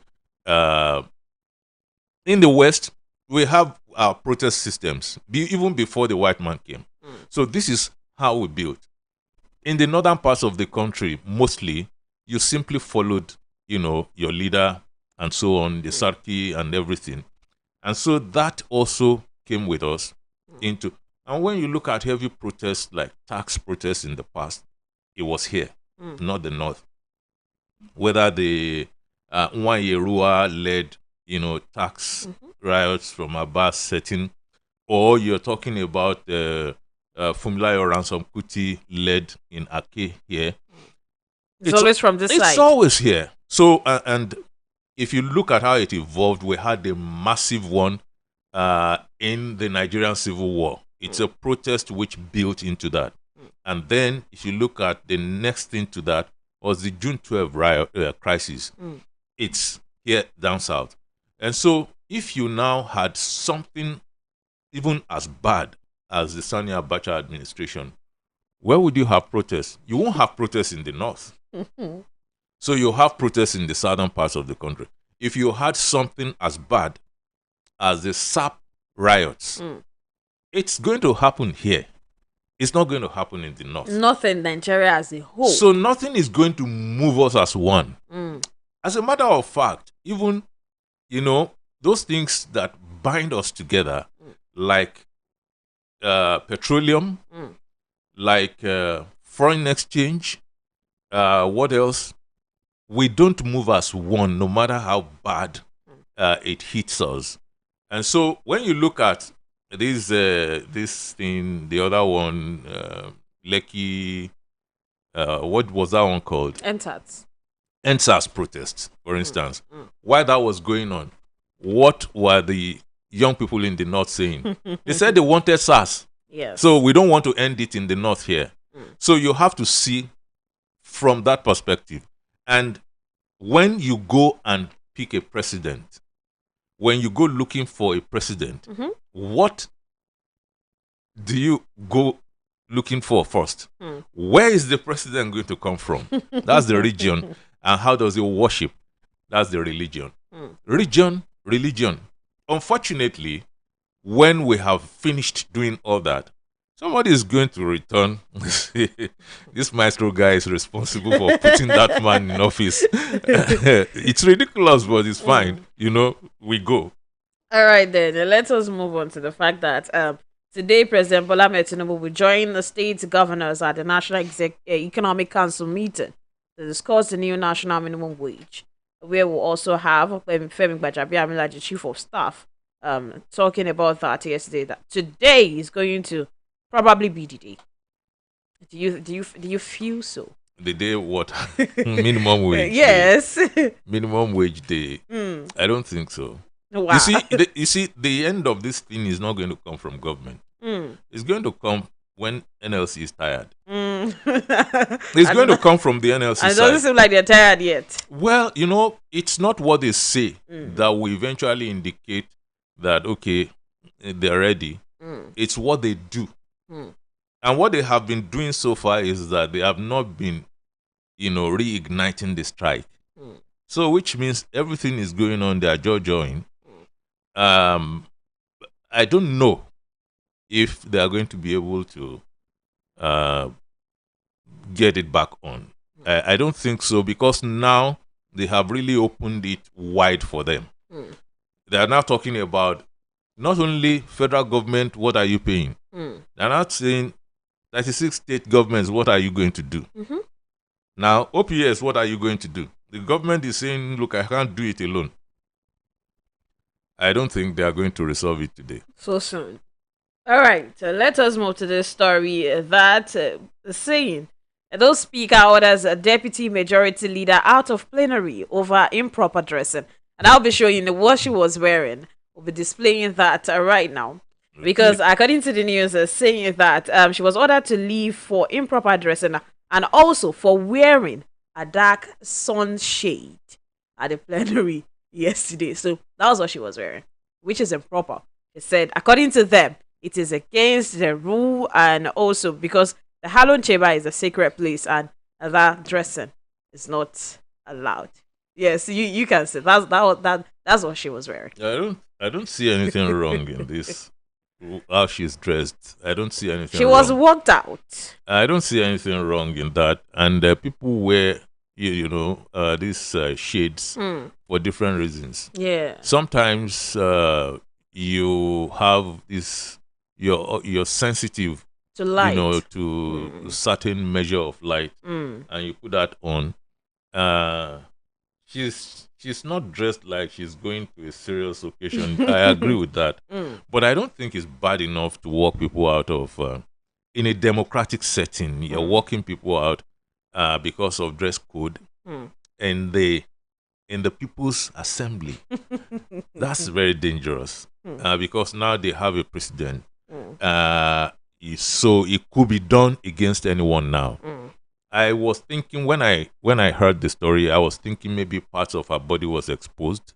In the West, we have our protest systems, even before the white man came. So this is how we built. In the northern parts of the country, mostly, you simply followed, you know, your leader and so on, the Sarki and everything. And so that also came with us into... And when you look at heavy protests like tax protests in the past, it was here, not the north. Whether the Nwanyerua led, you know, tax riots from Abbas setting, or you're talking about Funmilayo Ransom Kuti led in Ake here. It's always from this side. It's always here. So, and if you look at how it evolved, we had a massive one in the Nigerian Civil War. It's a protest which built into that. And then, if you look at the next thing to that, was the June 12 riot, crisis. It's here down south. And so, if you now had something even as bad as the Sani Abacha administration, where would you have protests? You won't have protests in the north. So you have protests in the southern parts of the country. If you had something as bad as the SAP riots, it's going to happen here. It's not going to happen in the north. Not in Nigeria as a whole. So nothing is going to move us as one. As a matter of fact, even, you know, those things that bind us together, like petroleum, like foreign exchange, what else? We don't move as one, no matter how bad it hits us. And so when you look at this thing, the other one, Lekki, what was that one called? NSAS protests, for instance. While that was going on, what were the young people in the north saying? They said they wanted SARS. Yes. So we don't want to end it in the north here. So you have to see from that perspective. And when you go and pick a president, when you go looking for a president, what do you go looking for first? Where is the president going to come from? That's the region. And how does he worship? That's the religion. Religion. Unfortunately, when we have finished doing all that, somebody is going to return. This maestro guy is responsible for putting that man in office. It's ridiculous, but it's fine. You know, we go. All right, then. Let us move on to the fact that Today, President Bola Ahmed Tinubu will join the state governors at the National Economic Council meeting to discuss the new national minimum wage, where we'll also have Femi Gbajabiamila, the Chief of Staff, talking about that yesterday. That today is going to probably be the day. Do you feel so? The day what? Minimum wage. Yes. Day. Minimum wage day. I don't think so. Wow. You see, the end of this thing is not going to come from government. It's going to come when NLC is tired. It's going to come from the NLC side. It doesn't seem like they're tired yet. Well, it's not what they say that will eventually indicate that, okay, they're ready. It's what they do. And what they have been doing so far is that they have not been, reigniting the strike. So, which means everything is going on, they are jaw-jawing. I don't know if they are going to be able to get it back on. I don't think so, because now they have really opened it wide for them. They are now talking about not only federal government, what are you paying? They're not saying 36 state governments, what are you going to do? Now, OPS, what are you going to do? The government is saying, look, I can't do it alone. I don't think they are going to resolve it today. So soon. All right, let us move to the story that saying those speaker orders a deputy majority leader out of plenary over improper dressing. And I'll be showing you what she was wearing. We'll be displaying that right now. Because according to the news, saying that she was ordered to leave for improper dressing and also for wearing a dark sunshade at the plenary yesterday. So that was what she was wearing, which is improper. She said, according to them, it is against the rule, and also because the Halon Chamber is a sacred place and that dressing is not allowed. Yes, you can say that's what she was wearing. I don't see anything wrong in this. How she's dressed, I don't see anything. She wrong. was worked out. I don't see anything wrong in that, and people wear these shades for different reasons. Yeah. Sometimes you have this. You're sensitive to light, to certain measure of light, and you put that on. She's not dressed like she's going to a serious occasion. I agree with that, but I don't think it's bad enough to walk people out of. In a democratic setting, you're walking people out because of dress code, and in the People's Assembly. That's very dangerous because now they have a president. So it could be done against anyone now. I was thinking when I heard the story, I was thinking maybe parts of her body was exposed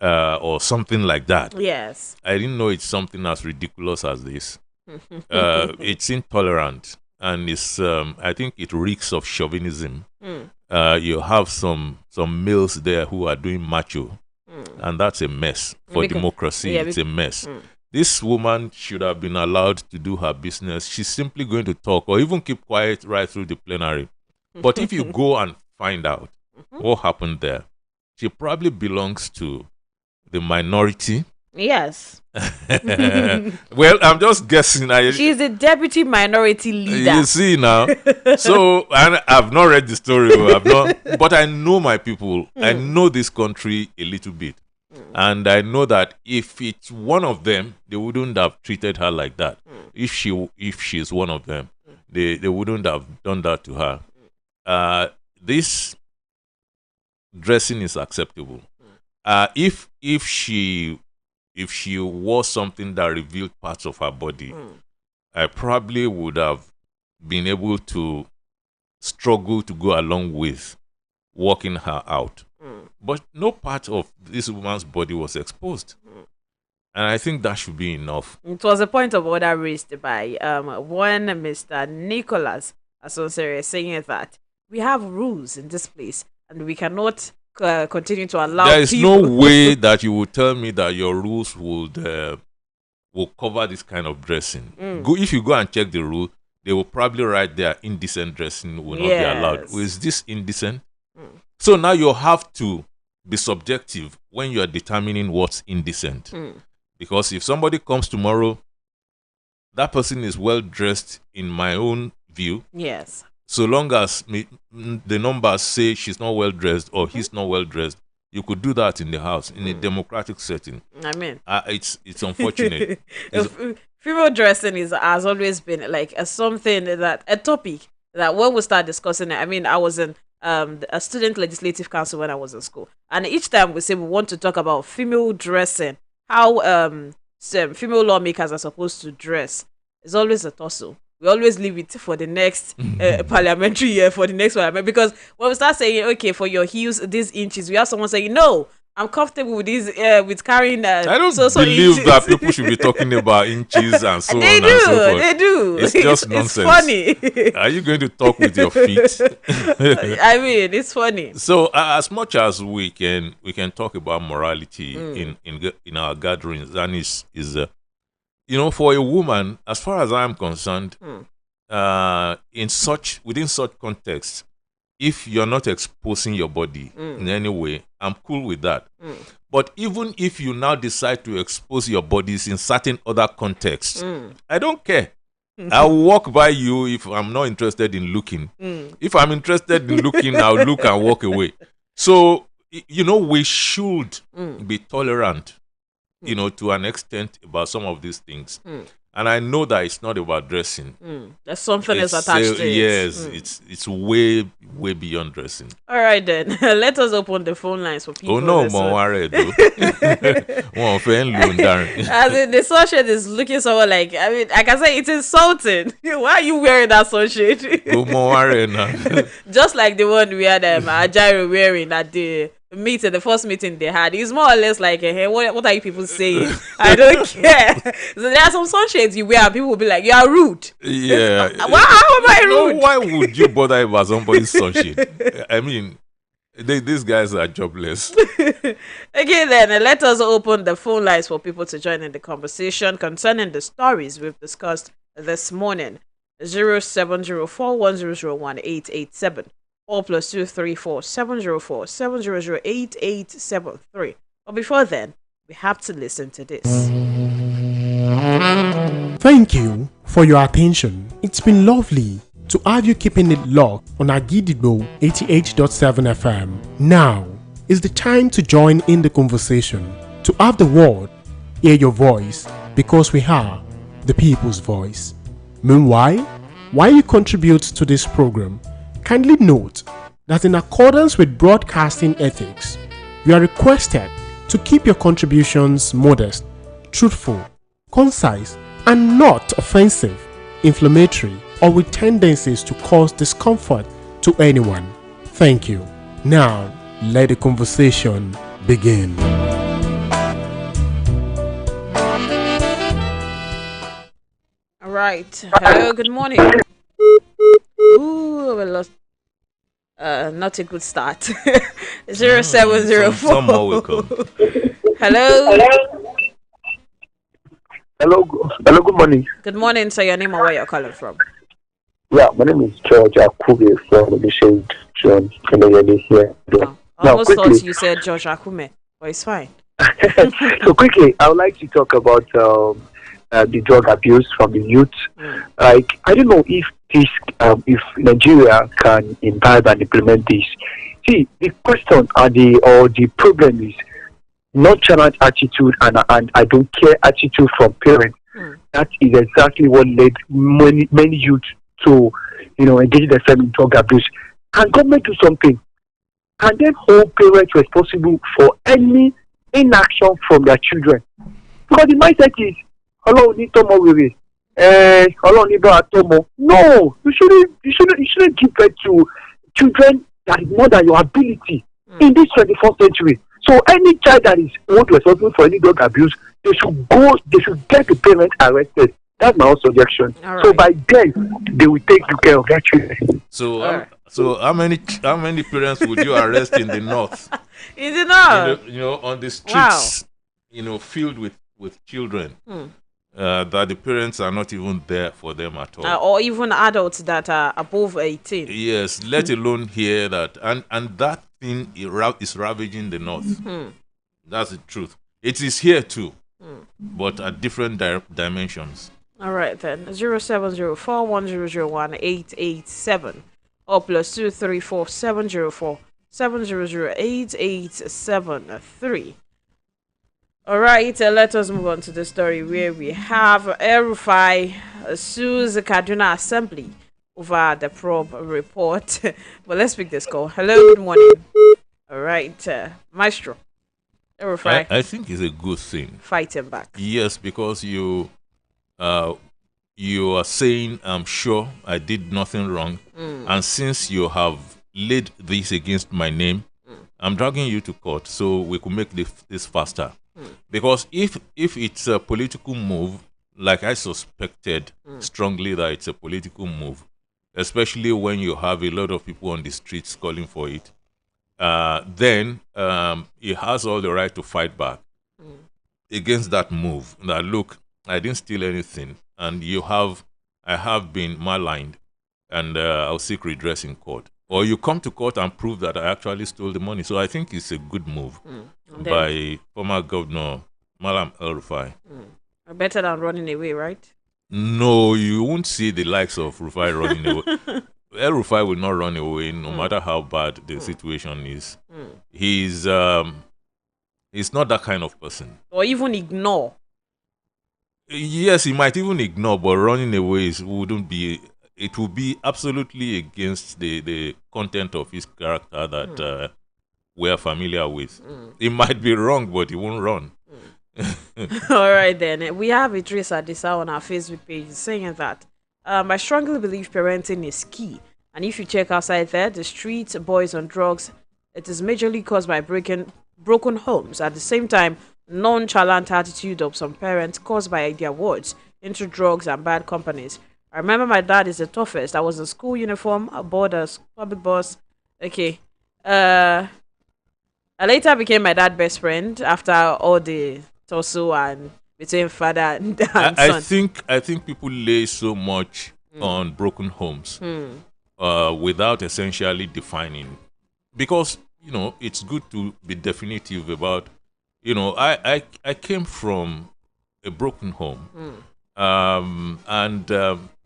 or something like that. Yes. I didn't know it's something as ridiculous as this. It's intolerant, and it's I think it reeks of chauvinism. You have some males there who are doing macho, and that's a mess for democracy. Yeah, it's a mess. This woman should have been allowed to do her business. She's simply going to talk or even keep quiet right through the plenary. But if you go and find out what happened there, she probably belongs to the minority. Yes. Well, I'm just guessing. She's the deputy minority leader. You see now. So I've not read the story. But I know my people. I know this country a little bit. And I know that if it's one of them, they wouldn't have treated her like that. If she's one of them, they wouldn't have done that to her. This dressing is acceptable. If she wore something that revealed parts of her body, I probably would have been able to struggle to go along with walking her out. But no part of this woman's body was exposed. And I think that should be enough. It was a point of order raised by one Mr. Nicholas Asonsere, saying that we have rules in this place and we cannot continue to allow there is people. No way that you will tell me that your rules will cover this kind of dressing. If you go and check the rule, they will probably write there indecent dressing will not be allowed. Is this indecent? So now you have to be subjective when you are determining what's indecent. Because if somebody comes tomorrow that person is well dressed in my own view. Yes. So long as the numbers say she's not well dressed or he's not well dressed, you could do that in the house in a democratic setting. I mean, it's unfortunate. Female dressing has always been like a topic that when we start discussing it. I mean, I was in a student legislative council when I was in school, and each time we say we want to talk about female dressing, how female lawmakers are supposed to dress, it's always a tussle. We always leave it for the next parliamentary year, for the next parliament, because when we start saying, okay, for your heels, these inches, we have someone saying, no, I'm comfortable with these, with carrying. I don't believe that people should be talking about inches and so on and so forth. They do. It's just nonsense. It's funny. Are you going to talk with your feet? I mean, it's funny. So, as much as we can talk about morality in our gatherings, and is for a woman, as far as I'm concerned, within such context, if you're not exposing your body in any way, I'm cool with that. But even if you now decide to expose your bodies in certain other contexts, I don't care. I'll walk by you if I'm not interested in looking. If I'm interested in looking, I'll look and walk away. So, we should be tolerant, to an extent about some of these things. And I know that it's not about dressing. There's something else attached to it. Yes, it's way beyond dressing. All right, then. Let us open the phone lines for people. Oh, no, Maware, though. As in, the sunshade is looking somewhat like, I mean, I can say it's insulting. Why are you wearing that sunshade? Oh, Maware, now. Just like the one we had Ajayro wearing at the first meeting they had. It's more or less like, hey, what are you people saying? I don't care. So there are some sunshades you wear and people will be like, you are rude. Yeah. How am I rude? Why would you bother about somebody's sunshade? I mean, these guys are jobless. Okay, then let us open the phone lines for people to join in the conversation concerning the stories we've discussed this morning. 070410018887 or +234 704 700 8873. But before then, we have to listen to this. Thank you for your attention. It's been lovely to have you keeping it locked on Agidigbo 88.7 FM. Now is the time to join in the conversation, to have the word, hear your voice, because we are the people's voice. Meanwhile, while you contribute to this program, kindly note that in accordance with broadcasting ethics, you are requested to keep your contributions modest, truthful, concise, and not offensive, inflammatory, or with tendencies to cause discomfort to anyone. Thank you. Now, let the conversation begin. All right. Hello, good morning. Ooh, we lost. Not a good start. 0704. Some more will come. Hello. Hello, good morning. Good morning, sir. Your name and where you're calling from? Yeah, my name is George Akume from the Shade John here. I almost thought you said George Akume, but it's fine. So quickly, I would like to talk about the drug abuse from the youth. Like, I don't know if if Nigeria can imbibe and implement this. See, the question or the problem is nonchalant attitude and I don't care attitude from parents. That is exactly what led many youth to engage themselves in drug abuse. Can government do something? Can then hold parents responsible for any inaction from their children? Because the mindset is, hello, need to more with it. No, you shouldn't give birth to children that is more than your ability in this 21st century. So any child that is not responsible for any drug abuse, they should get the parent arrested. That's my own suggestion. Right. So by then they will take good care of their children. So how many parents would you arrest in the north? In the north, on the streets, filled with children. That the parents are not even there for them at all. Or even adults that are above 18. Yes, let alone hear that. And that thing is ravaging the north. That's the truth. It is here too, but at different dimensions. All right then. 070410018887 or +2347047008873. All right, let us move on to the story where we have El-Rufai sues Kaduna Assembly over the probe report. But let's pick this call. Hello, good morning. All right, Maestro. El-Rufai. I think it's a good thing. Fighting back. Yes, because you are saying, I'm sure I did nothing wrong. And since you have laid this against my name, I'm dragging you to court so we could make this faster. Because if it's a political move, like I suspected strongly that it's a political move, especially when you have a lot of people on the streets calling for it, then he has all the right to fight back against that move. That, look, I didn't steal anything, and I have been maligned, and I'll seek redress in court. Or you come to court and prove that I actually stole the money. So I think it's a good move by former Governor Malam El-Rufai. Better than running away, right? No, you won't see the likes of Rufai running away. El-Rufai will not run away, no matter how bad the situation is. He's not that kind of person. Or even ignore. Yes, he might even ignore, but running away wouldn't be. It would be absolutely against the content of his character that we are familiar with. It might be wrong, but he won't run. All right, then. We have Idris Adisa on our Facebook page saying that I strongly believe parenting is key. And if you check outside there, the streets, boys on drugs, it is majorly caused by broken homes. At the same time, nonchalant attitude of some parents caused by their words into drugs and bad companies. I remember my dad is the toughest. I was in school uniform, aboard a public bus. Okay. I later became my dad's best friend after all the tussle and between father and son. I think people lay so much on broken homes without essentially defining. Because, it's good to be definitive about, I came from a broken home.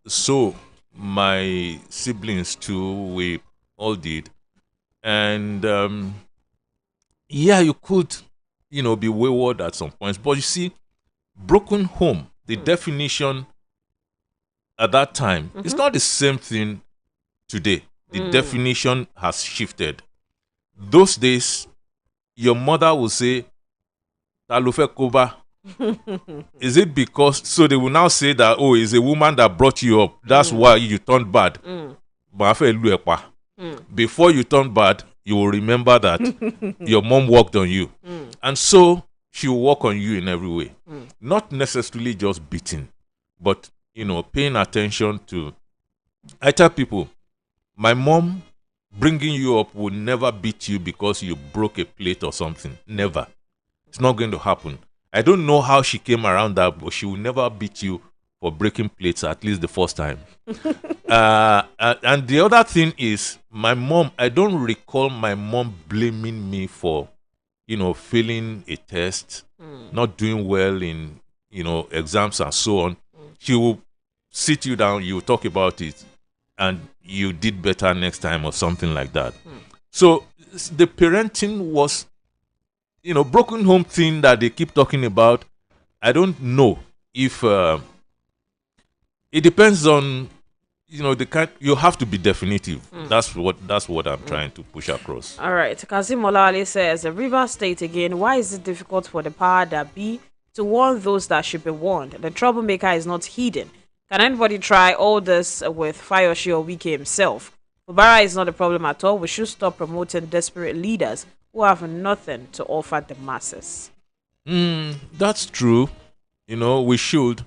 So my siblings too, we all did. And you could, be wayward at some points. But you see, broken home, the definition at that time, it's not the same thing today. The definition has shifted. Those days, your mother will say, Talufe Koba. Is it because, so they will now say that, it's a woman that brought you up, that's why you turned bad. Before you turn bad, you will remember that your mom worked on you, and so she will work on you in every way. Not necessarily just beating, but paying attention to. I tell people, my mom bringing you up will never beat you because you broke a plate or something. Never. It's not going to happen. I don't know how she came around that, but she will never beat you for breaking plates, at least the first time. And the other thing is, my mom, I don't recall my mom blaming me for, failing a test, not doing well in, exams and so on. She will sit you down, you will talk about it, and you did better next time or something like that. So the parenting was, broken home thing that they keep talking about. I don't know if it depends on, the kind. You have to be definitive. That's what I'm trying to push across. All right. Kazim Olale says, the River State again, why is it difficult for the power that be to warn those that should be warned? The troublemaker is not hidden. Can anybody try all this with Fayoshi or Wike himself? Fubara is not a problem at all. We should stop promoting desperate leaders who have nothing to offer the masses. That's true. We should.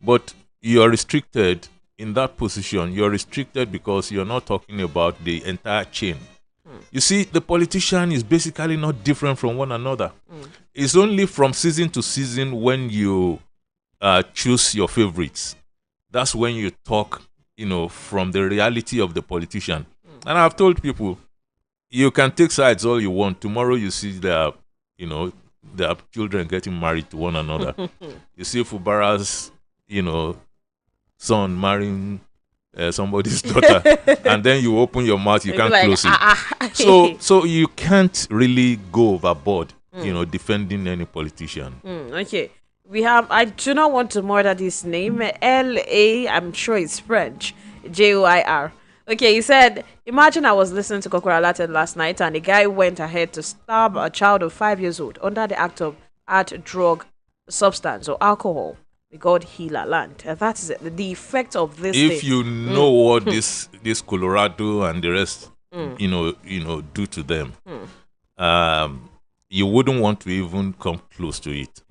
But you are restricted in that position. You're restricted because you're not talking about the entire chain. You see, the politician is basically not different from one another. It's only from season to season when you choose your favorites. That's when you talk, from the reality of the politician. And I've told people, you can take sides all you want. Tomorrow you see their children getting married to one another. You see Fubara's, son marrying somebody's daughter, and then you open your mouth, you can't close it. So you can't really go overboard, defending any politician. Okay. We have, I do not want to murder this name, L.A., I'm sure it's French, Joir. Okay, he said, imagine I was listening to Kokora Latin last night and a guy went ahead to stab a child of 5 years old under the act of hard drug substance or alcohol. May God heal our land. That is it. The effect of this If thing. you know what this Colorado and the rest, do to them, you wouldn't want to even come close to it.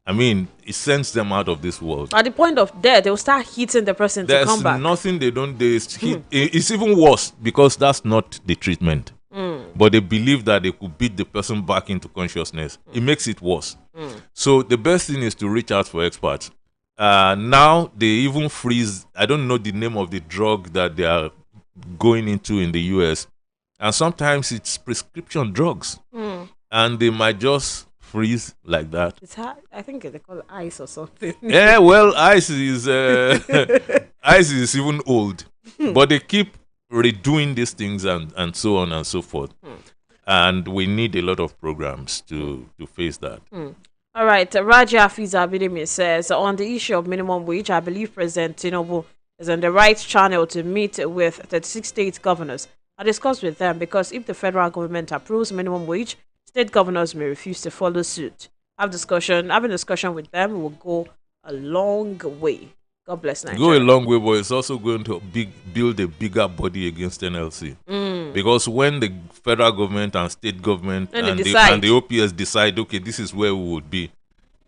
I mean, it sends them out of this world. At the point of death, they'll start hitting the person to come back. There's nothing they don't do. It's even worse because that's not the treatment. But they believe that they could beat the person back into consciousness. It makes it worse. So the best thing is to reach out for experts. Now they even freeze. I don't know the name of the drug that they are going into in the US. And sometimes it's prescription drugs. And they might just freeze like that. It's hard. I think they call it ice or something. Yeah, well, ice is even old, but they keep redoing these things and so on and so forth. And we need a lot of programs to face that. All right, Raja Fiza Bidimi says, on the issue of minimum wage, I believe President Tinubu is on the right channel to meet with 36 state governors and discuss with them, because if the federal government approves minimum wage, state governors may refuse to follow suit. Having a discussion with them will go a long way. God bless Nigeria. Go a long way, but it's also going to build a bigger body against NLC. Because when the federal government and state government and the OPS decide, okay, this is where we would be,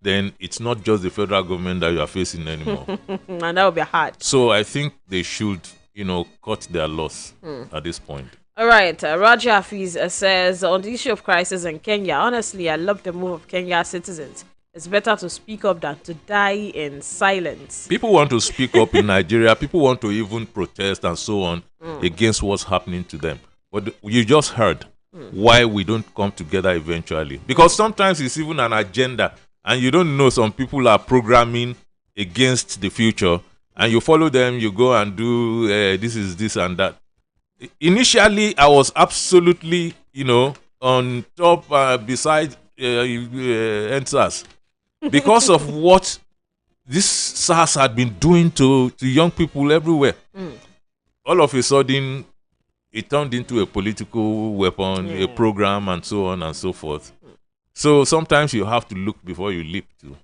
then it's not just the federal government that you are facing anymore. And that would be hard. So I think they should, cut their loss at this point. All right, Raja Hafiz says, on the issue of crisis in Kenya, honestly, I love the move of Kenya citizens. It's better to speak up than to die in silence. People want to speak up in Nigeria. People want to even protest and so on against what's happening to them. But you just heard why we don't come together eventually. Because sometimes it's even an agenda, and you don't know some people are programming against the future, and you follow them, you go and do this and that. Initially, I was absolutely, on top beside NSAS because of what this SARS had been doing to young people everywhere. All of a sudden, it turned into a political weapon, a program, and so on and so forth. So sometimes you have to look before you leap too.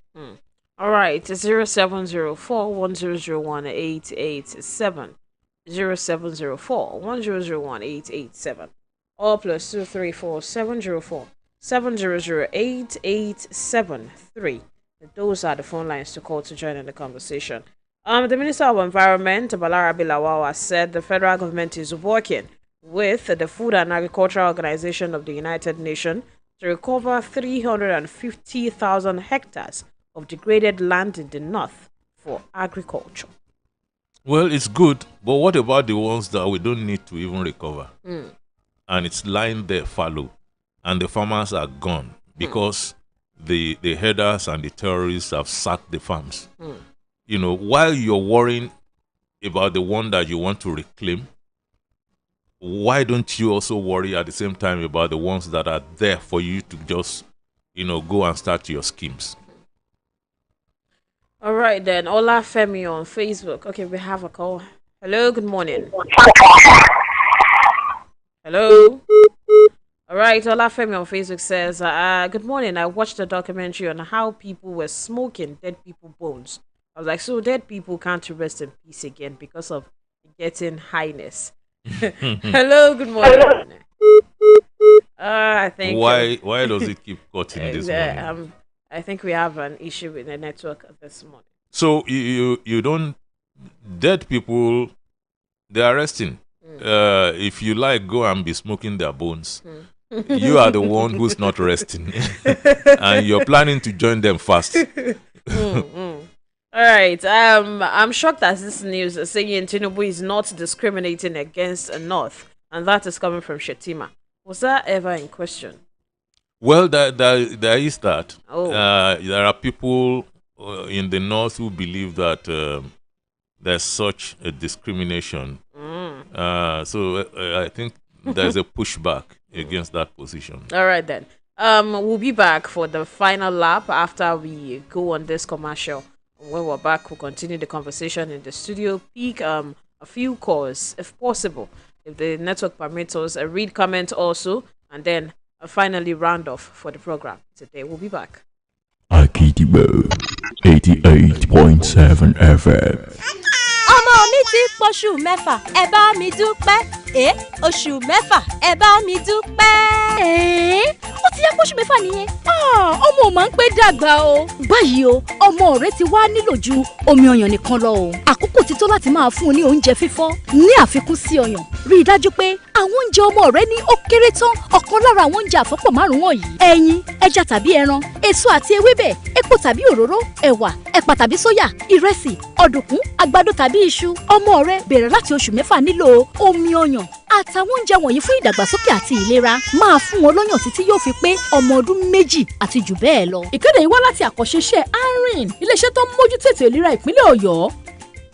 All right, 0704-1001-887. 0704-1001-887 or +234-704-700-8873. Those are the phone lines to call to join in the conversation. The Minister of Environment, Balarabe Lawal, said the federal government is working with the Food and Agricultural Organization of the United Nations to recover 350,000 hectares of degraded land in the north for agriculture. Well, it's good, but what about the ones that we don't need to even recover? And it's lying there fallow, and the farmers are gone because the herders and the terrorists have sacked the farms. While you're worrying about the one that you want to reclaim, why don't you also worry at the same time about the ones that are there for you to just, go and start your schemes? All right, then. Ola Femi on Facebook. Okay, we have a call. Hello, good morning. Hello. All right, Ola Femi on Facebook says, good morning. I watched a documentary on how people were smoking dead people bones. I was like, so dead people can't rest in peace again because of getting highness. Hello, good morning. I think. Why does it keep cutting this morning? I think we have an issue with the network this morning. So you don't, dead people, they're resting. If you like, go and be smoking their bones. You are the one who's not resting, and you're planning to join them fast. All right. I'm shocked at this news saying Tinubu is not discriminating against a North, and that is coming from Shetima. Was that ever in question? Well, there is that. Oh. There are people in the North who believe that there's such a discrimination. So I think there's a pushback against that position. All right then. We'll be back for the final lap after we go on this commercial. When we're back, we'll continue the conversation in the studio. Pick a few calls, if possible, if the network permits us. Read comments also, and then finally round off for the program today. We'll be back. Akidibo 88.7 FM. ọmọ mi ti pọ̀ṣù mẹ́fà ẹ bá mi dúpẹ́ oṣù mẹ́fà ẹ bá mi dúpẹ́. ó ti yẹ pọ̀ṣù mẹ́fà nìyẹn. ọmọ ò máa ń pẹ́ dàgbà o. báyìí o ọmọ rẹ ti wá nílò ju omi ọyàn nìkan lọ o. àkókò ti tó láti máa fún un ní oúnjẹ fífọ́ ní àfikún sí ọyàn. rí i dájú pé àwọn oúnjẹ ọmọ rẹ ní ó kéré tán ọ̀kan lára àwọn oúnjẹ àfọ́pọ̀ márùn-ún wọ̀nyí: ẹyin, ẹja tàbí ẹran, èso àti ewébẹ̀, epo tàbí òróró, ẹ̀wà, ẹ̀pà tàbí sóyà, ìrẹsì, ọ̀dùnkún, àgbàdo tàbí iṣu. ọmọ rẹ bẹ̀rẹ̀ láti oṣù mẹ́fà nílò omi ọyàn àtàwọn oúnjẹ wọ̀nyí fún ìdàgbàsókè àti ìlera. Máa fún wọn lọ́yàn títí yóò fi pé ọmọ ọdún méjì àti jù bẹ́ẹ̀ lọ. Ìkéde yìí wá láti àkànṣeṣẹ́ ARIN, iléeṣẹ́ tó ń mójútó ètò ìlera ìpínlẹ̀ Ọ̀yọ́.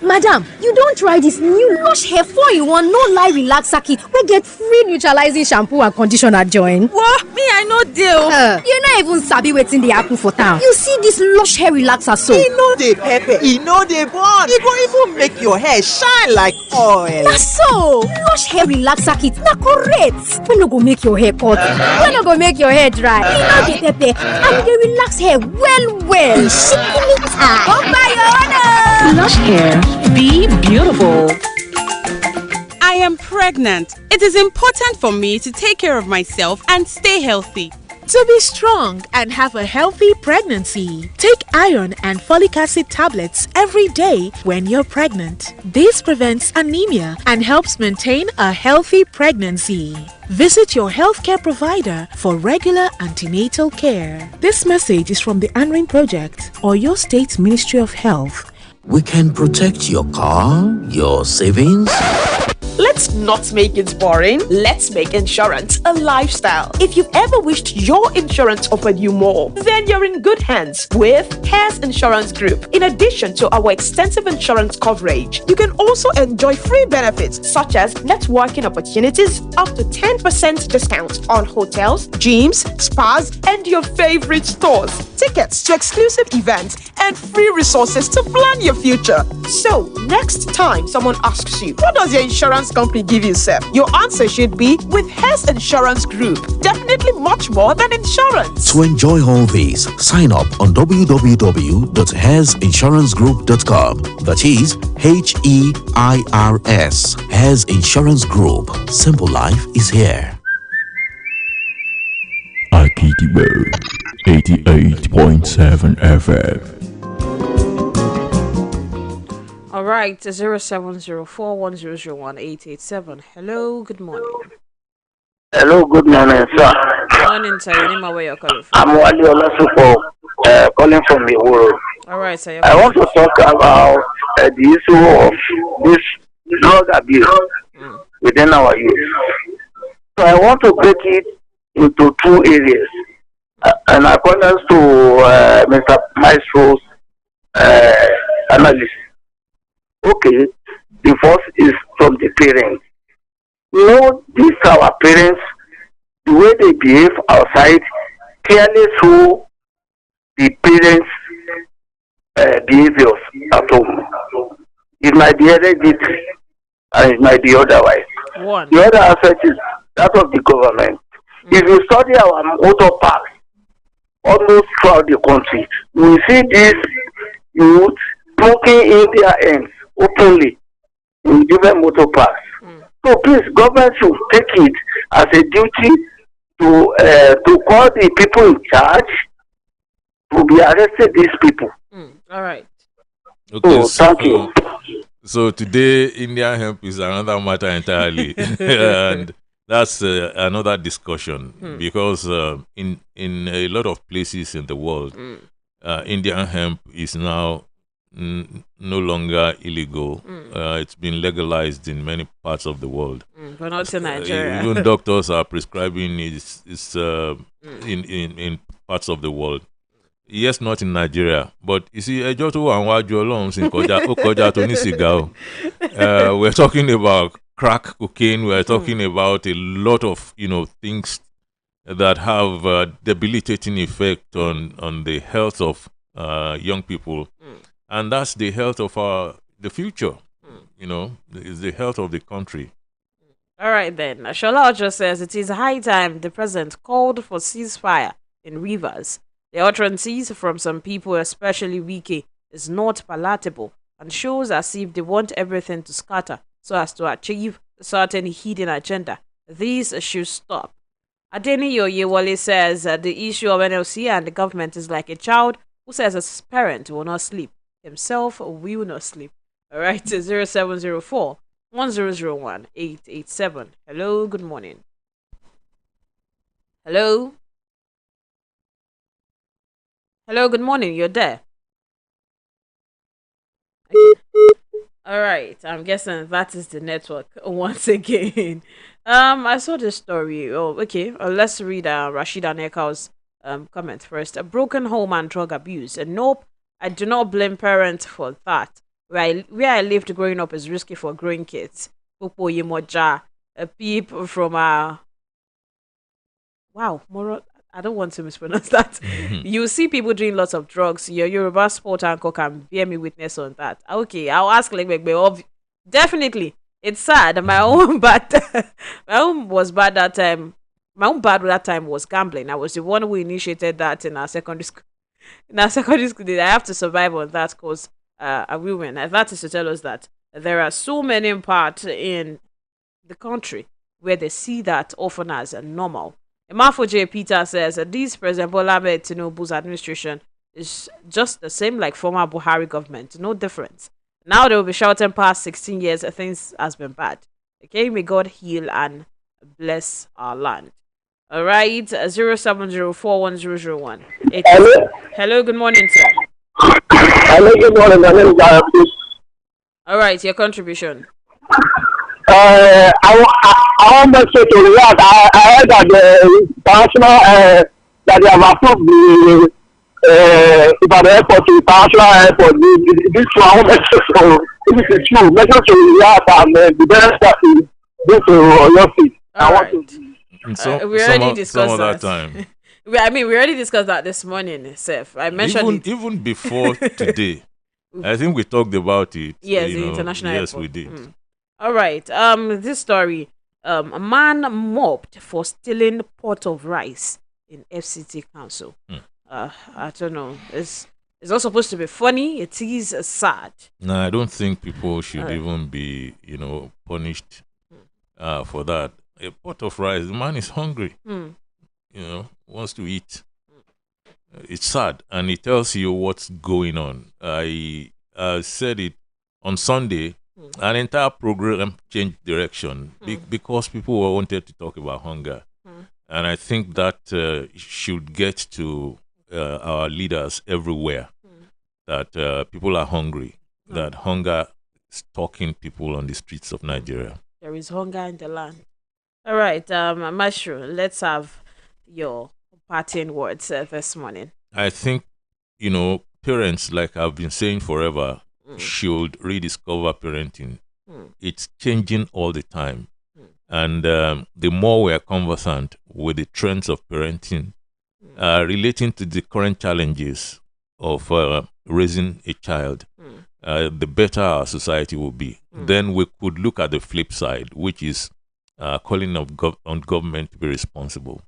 Madam, you don't try this new Lush Hair 4-in-1 No Lie Relaxer Kit. We get free neutralizing shampoo and conditioner join. What? Me, I know deal. You not even sabi wetin dey happen for town. You see this Lush Hair Relaxer so? E no dey pepper, e no dey burn. E go even make your hair shine like oil. Na so, Lush Hair Relaxer Kit na correct. We no go make your hair cut. We no go make your hair dry. E no dey pepper and e dey relax hair well well. Shikini time. Come buy your own. Lush Hair. Be beautiful. I am pregnant. It is important for me to take care of myself and stay healthy. To be strong and have a healthy pregnancy, take iron and folic acid tablets every day when you're pregnant. This prevents anemia and helps maintain a healthy pregnancy. Visit your healthcare provider for regular antenatal care. This message is from the ANRIN Project or your State Ministry of Health. We can protect your car, your savings. Let's not make it boring. Let's make insurance a lifestyle. If you've ever wished your insurance offered you more, then you're in good hands with Hairs Insurance Group. In addition to our extensive insurance coverage, you can also enjoy free benefits such as networking opportunities, up to 10% discount on hotels, gyms, spas, and your favorite stores, tickets to exclusive events, and free resources to plan your future. So, next time someone asks you, what does your insurance company give you, sir? Your answer should be with Hairs Insurance Group. Definitely much more than insurance. To enjoy all these, sign up on www.hairsinsurancegroup.com. That is HEIRS. Hairs Insurance Group. Simple life is here. Akidibo 88.7 FM. All right, 070410018887. Hello, good morning. Hello, good morning, sir. Good morning, sir. Your name and where you're calling from? I'm Wuraola Yusuff, calling from the world. All right, sir. I want to talk about the issue of this drug abuse within our youth. So I want to break it into two areas. In accordance to Mr. Maestro's analysis. Okay, the first is from the parents. You know, these our parents, the way they behave outside clearly show the parents' behaviors at home. It might be hereditary and it might be otherwise. The other aspect is that of the government. If you study our motor parks almost throughout the country, we see these youth smoking in their ends openly in different motor parks. So please, government should take it as a duty to call the people in charge to be arrested these people. All right. Okay, thank you. So today, Indian hemp is another matter entirely, and that's another discussion because in a lot of places in the world, Indian hemp is now no longer illegal. It's been legalized in many parts of the world. But not in Nigeria. Even doctors are prescribing it in parts of the world. Yes, not in Nigeria, but you see, ẹjọ́ tó wà níwájú Ọlọ́run sì kọjá tó ní sìgá o. We're talking about crack cocaine. We're talking about a lot of things that have debilitating effect on the health of young people, and that's the health of the future. Is the health of the country. All right then. Shola Ojo says it is high time the president called for ceasefire in Rivers. The utterances from some people, especially Wike, is not palatable and shows as if they want everything to scatter so as to achieve a certain hidden agenda. These should stop. Adeni Oyewale says the issue of NLC and the government is like a child who says his parent will not sleep. Himself will not sleep. All right, 0704 1001 887. Hello, good morning. Hello. Hello, good morning. You're there. Okay. All right. I'm guessing that is the network once again. I saw this story. Oh, okay. Let's read Rashida Neka's comment first. A broken home and drug abuse. Nope, I do not blame parents for that. Where I lived growing up is risky for growing kids. Popo Yemoja, a peep from wow, Moro. I don't want to mispronounce that. You see people doing lots of drugs. Your Yoruba sport anchor can bear me witness on that. Okay, I'll ask definitely. It's sad. My own my own was bad that time. My own bad that time was gambling. I was the one who initiated that in our secondary school. In our secondary school, I have to survive on that because I will win. And that is to tell us that there are so many parts in the country where they see that often as a normal. Emafo J. Peter says that this President Bola Ahmed Tinubu's administration is just the same like former Buhari government, no difference. Now they will be shouting past 16 years things has been bad. Okay, may God heal and bless our land. All right, 07041001. Hello. Hello, good morning, sir. Hello, good morning. My name is Arabis. All right, your contribution. I want to say to Riyadh, I heard that the international that they have approved the Ibadan airport to international airport. This one, I want to say so. This is true. Measure to Riyadh and the best that is go to your feet. I want to. We already discussed that time. we already discussed that this morning, Seth. I mentioned even before today. I think we talked about it. Yes, the international airport. Yes, we did. All right. This story. A man mobbed for stealing pot of rice in FCT Council. I don't know. It's not supposed to be funny. It is sad. No, I don't think people should even be, punished for that. A pot of rice. The man is hungry. Wants to eat. It's sad, and it tells you what's going on. I said it on Sunday. An entire program changed direction because people wanted to talk about hunger. And I think that should get to our leaders everywhere, that people are hungry, that hunger is stalking people on the streets of Nigeria. There is hunger in the land. All right, Maestro, let's have your parting words this morning. I think, parents, like I've been saying forever, should rediscover parenting. It's changing all the time. And the more we are conversant with the trends of parenting relating to the current challenges of raising a child, the better our society will be. Then we could look at the flip side, which is calling on government to be responsible.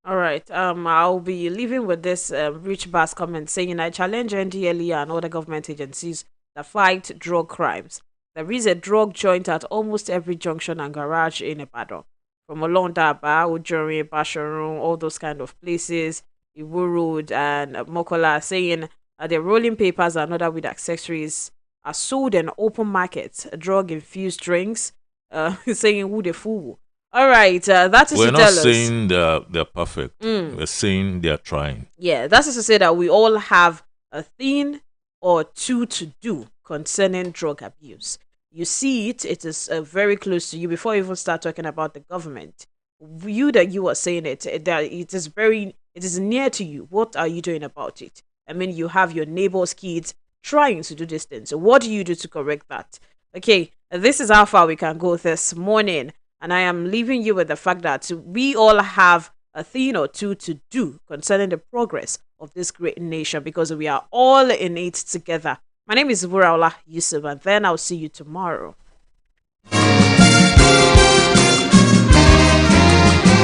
All right. I'll be leaving with this Rich Bass comment saying, I challenge NDLE and other government agencies that fight drug crimes. There is a drug joint at almost every junction and garage in Ibadan. From Olondaba, Ujori, Basharun, all those kind of places, Iwo Road and Mokola, saying the rolling papers and other weed accessories are sold in open markets, drug-infused drinks, saying who the fool. All right, that is We're to not tell us. saying they're perfect. We're saying they're trying. Yeah, that is to say that we all have a thing or two to do concerning drug abuse. You see it is very close to you before you even start talking about the government. You were saying it, that it It is near to you. What are you doing about it? I mean, you have your neighbor's kids trying to do this thing. So what do you do to correct that? Okay, this is how far we can go this morning. And I am leaving you with the fact that we all have a thing or two to do concerning the progress of this great nation, because we are all in it together. My name is Wuraola Yusuff, and then I'll see you tomorrow.